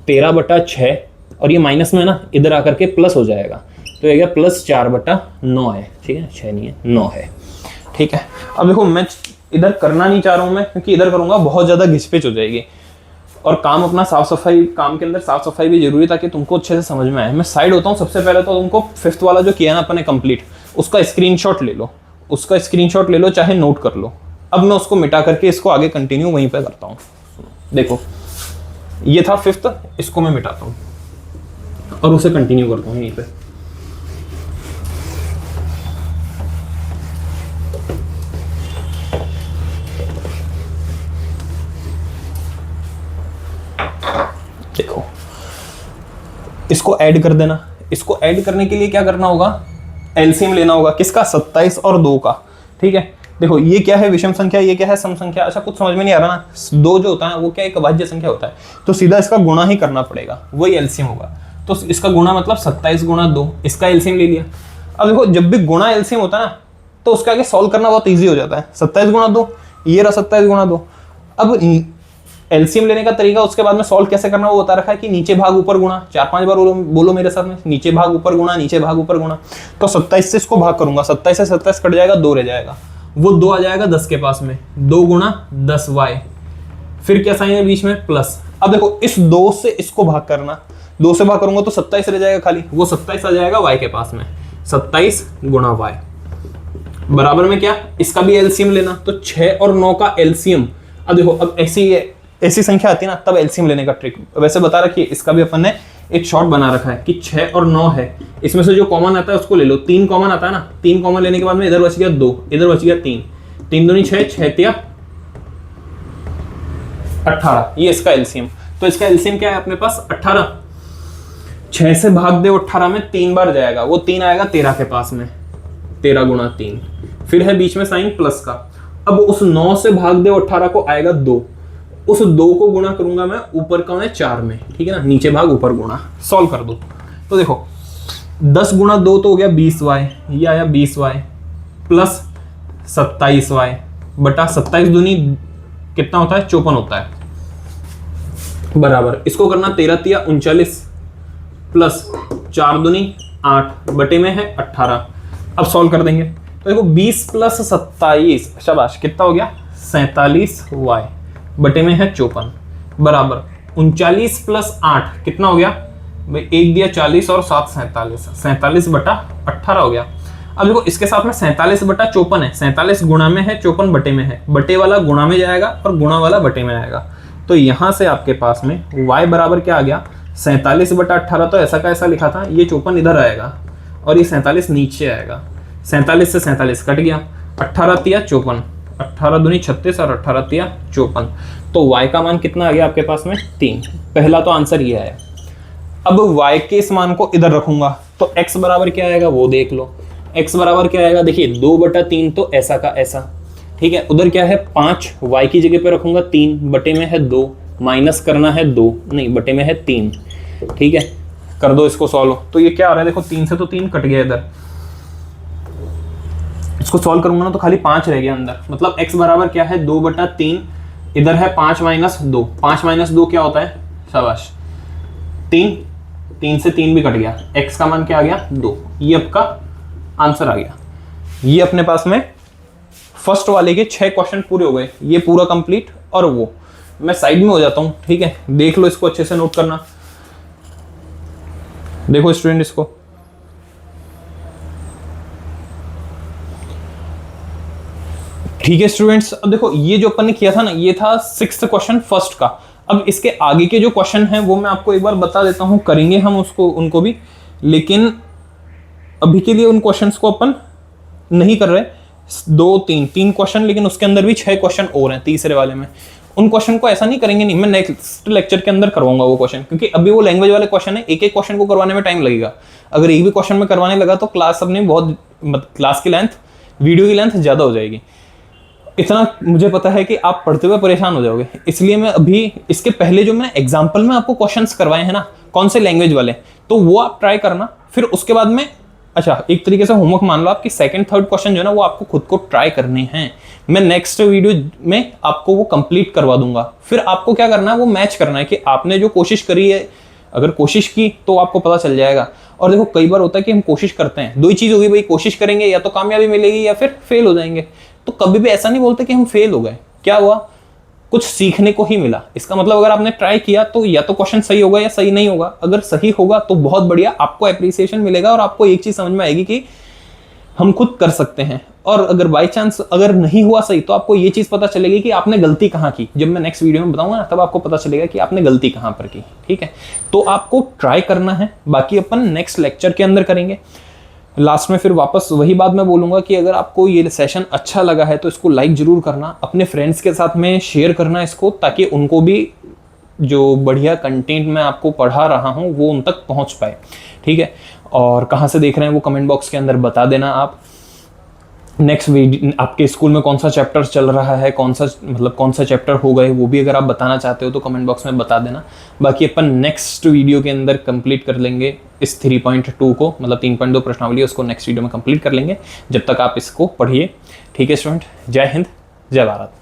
13/6, और ये माइनस में है ना, इधर आकर के प्लस हो जाएगा, तो ये गया प्लस 4/9 है। ठीक है, 6 नहीं है 9 है। ठीक है, अब देखो मैं इधर करना नहीं चाह रहा हूं मैं, क्योंकि इधर करूंगा बहुत ज्यादा घिसपिच हो जाएगी, और काम अपना साफ सफाई, काम के अंदर साफ सफाई भी जरूरी है ताकि तुमको अच्छे से समझ में आए। मैं साइड होता हूँ। सबसे पहले तो तुमको 5th वाला जो किया ना अपने कंप्लीट, उसका स्क्रीनशॉट ले लो, उसका स्क्रीनशॉट ले लो, चाहे नोट कर लो। अब मैं उसको मिटा करके इसको आगे कंटिन्यू वहीं पे करता हूँ। देखो ये था 5th, इसको मैं मिटाता हूँ और उसे कंटिन्यू करता हूँ यहीं पे। देखो इसको ऐड कर देना। इसको ऐड करने के लिए क्या करना होगा, एलसीएम लेना होगा। किसका, 27 और 2 का। ठीक है, देखो ये क्या है विषम संख्या, ये क्या है सम संख्या। अच्छा कुछ समझ में नहीं आ रहा ना, 2 जो होता है वो क्या एक अभाज्य संख्या होता है, तो सीधा इसका गुणा ही करना पड़ेगा, वही एलसीएम होगा। तो इसका गुणा मतलब 27 गुणा 2, इसका एलसीएम ले लिया। अब देखो जब भी गुणा एलसीएम होता है ना, तो उसके आगे सॉल्व करना बहुत ईजी हो जाता है। 27 गुणा 2, ये रहा 27 गुणा 2। अब एलसीएम लेने का तरीका उसके बाद में सॉल्व कैसे करना वो बता रखा है कि नीचे भाग ऊपर गुणा। 4-5 बार बोलो मेरे साथ में, नीचे भाग ऊपर गुणा, नीचे भाग ऊपर गुणा। तो 27 से इसको भाग करूंगा, 27 से 27 कट जाएगा, 2 रह जाएगा, वो 2 आ जाएगा 10 के पास में, 2 गुणा 10y, फिर क्या साइन है बीच में, प्लस। अब देखो इस 2 से इसको भाग करना, 2 से भाग करूंगा तो 27 रह जाएगा खाली, वो 27 आ जाएगा y के पास में, 27 गुणा y बराबर में क्या, इसका भी एलसीएम लेना। तो 6 और 9 का एलसीएम। अब देखो अब ऐसी संख्या आती है ना, तब एलसीएम लेने का ट्रिक वैसे बता रखी है। इसका भी अपन ने एक शॉर्ट बना रखा है कि 6 और 9 है, इसमें से जो कॉमन आता है उसको ले लो। 3 कॉमन आता है ना, 3 कॉमन लेने के बाद में इधर बच गया 2, इधर बच गया 3, 3 दूनी 6, 6 तिया 18, ये इसका एलसीएम। तो इसका एलसीएम क्या है अपने पास, 18। 6 से भाग दे 18 में 3 बार जाएगा, वो 3 आएगा 13 के पास में, 13 गुणा 3, फिर है बीच में साइन प्लस का। अब उस 9 से भाग दे 18 को आएगा 2, उस 2 को गुणा करूंगा मैं ऊपर का 4 में, ठीक है ना, नीचे भाग ऊपर गुणा। सॉल्व कर दो तो देखो 10 गुणा 2 तो हो गया 20y, ये आया 20y प्लस 27y बटा 27 दूनी कितना होता है, 54 होता है, बराबर इसको करना 13 तिया 39 प्लस 4 दूनी 8 बटे में है 18। अब सॉल्व कर देंगे तो देखो 20 प्लस 27, शाबाश, कितना हो गया 47y बटे में है 54 बराबर 39 प्लस 8 कितना हो गया भाई, 1 दिया 40 और 7 47, 47 बटा 18 हो गया। अब देखो इसके साथ में 47 बटा 54 है, 47 गुणा में है 54 बटे में है, बटे वाला गुणा में जाएगा और गुणा वाला बटे में आएगा। तो यहां से आपके पास में y बराबर क्या आ गया, 47 बटा 18, तो ऐसा का ऐसा लिखा था, ये 54 इधर आएगा और ये 47 नीचे आएगा, 47 से 47 कट गया, 18 तिया 54, 18 दूनी 36 और 18 तिया 54, तो y का मान कितना आ गया आपके पास में 3। पहला तो आंसर ये है। अब y के इस मान को इधर रखूंगा तो x बराबर क्या आएगा वो देख लो। x बराबर क्या आएगा, देखिए 2/3 तो ऐसा का ऐसा, ठीक है। उधर क्या है 5, y की जगह पे रखूंगा 3, बटे में है 2, माइनस करना है 2, नहीं बटे में है 3, ठीक है। कर दो इसको सॉल्व, तो ये क्या आ रहा है देखो 3 से तो 3 कट गया इधर, इसको सॉल्व करूंगा ना तो खाली 5 रह गया अंदर, मतलब x बराबर क्या है 2/3, इधर है 5 माइनस 2, 5 माइनस 2 क्या होता है, शाबाश 3, 3 से 3 भी कट गया, x का मान क्या आ गया 2, ये आपका आंसर आ गया। ये अपने पास में फर्स्ट वाले के 6 क्वेश्चन पूरे हो गए, ये पूरा कंप्लीट। और वो मैं साइड में हो जाता हूं, ठीक है, देख लो इसको अच्छे से नोट करना। देखो स्टूडेंट इसको, ठीक है स्टूडेंट्स। अब देखो ये जो अपन ने किया था ना, ये था 6th क्वेश्चन फर्स्ट का। अब इसके आगे के जो क्वेश्चन हैं वो मैं आपको एक बार बता देता हूं, करेंगे हम उसको उनको भी, लेकिन अभी के लिए उन क्वेश्चंस को अपन नहीं कर रहे। 3 क्वेश्चन, लेकिन उसके अंदर भी 6 क्वेश्चन और हैं तीसरे वाले में। उन क्वेश्चन को ऐसा नहीं करेंगे, नहीं, मैं नेक्स्ट लेक्चर के अंदर करवाऊंगा वो क्वेश्चन, क्योंकि अभी वो लैंग्वेज वाले क्वेश्चन है, एक एक क्वेश्चन को करवाने में टाइम लगेगा। अगर एक भी क्वेश्चन में करवाने लगा तो क्लास अपनी बहुत, क्लास की लेंथ, वीडियो की लेंथ ज्यादा हो जाएगी। इतना मुझे पता है कि आप पढ़ते हुए परेशान हो जाओगे, इसलिए मैं अभी इसके पहले जो मैंने एग्जाम्पल में आपको क्वेश्चंस करवाए हैं ना, कौन से लैंग्वेज वाले, तो वो आप ट्राई करना। फिर उसके बाद में, अच्छा एक तरीके से होमवर्क मान लो आपकी सेकंड थर्ड क्वेश्चन जो है ना वो आपको खुद को ट्राई करने हैं। मैं नेक्स्ट वीडियो में आपको वो कंप्लीट करवा दूंगा। फिर आपको क्या करना है, वो मैच करना है कि आपने जो कोशिश करी है, अगर कोशिश की तो आपको पता चल जाएगा। और देखो कई बार होता है कि हम कोशिश करते हैं, दो ही चीज होगी भाई, कोशिश करेंगे या तो कामयाबी मिलेगी या फिर फेल हो जाएंगे। तो कभी भी ऐसा नहीं बोलते कि हम फेल हो गए, क्या हुआ, कुछ सीखने को ही मिला। इसका मतलब अगर आपने ट्राई किया तो या तो क्वेश्चन सही होगा या सही नहीं होगा। अगर सही होगा तो बहुत बढ़िया, आपको एप्रिसिएशन मिलेगा और आपको एक चीज समझ में आएगी कि हम खुद कर सकते हैं। और अगर बाई चांस अगर नहीं हुआ सही तो आपको ये चीज पता चलेगी कि आपने गलती कहाँ की। जब मैं नेक्स्ट वीडियो में बताऊंगा ना तब आपको पता चलेगा कि आपने गलती कहाँ पर की। ठीक है, तो आपको ट्राई करना है, बाकी अपन नेक्स्ट लेक्चर के अंदर करेंगे। लास्ट में फिर वापस वही बात मैं बोलूंगा कि अगर आपको ये सेशन अच्छा लगा है तो इसको लाइक जरूर करना, अपने फ्रेंड्स के साथ में शेयर करना इसको, ताकि उनको भी जो बढ़िया कंटेंट मैं आपको पढ़ा रहा हूँ वो उन तक पहुँच पाए। ठीक है, और कहाँ से देख रहे हैं वो कमेंट बॉक्स के अंदर बता देना आप। नेक्स्ट वीडियो आपके स्कूल में कौन सा चैप्टर चल रहा है, कौन सा चैप्टर हो गए, वो भी अगर आप बताना चाहते हो तो कमेंट बॉक्स में बता देना। बाकी अपन नेक्स्ट वीडियो के अंदर कंप्लीट कर लेंगे इस 3.2 को, मतलब 3.2 प्रश्नावली, उसको नेक्स्ट वीडियो में कंप्लीट कर लेंगे। जब तक आप इसको पढ़िए। ठीक है स्टूडेंट, जय हिंद, जय भारत।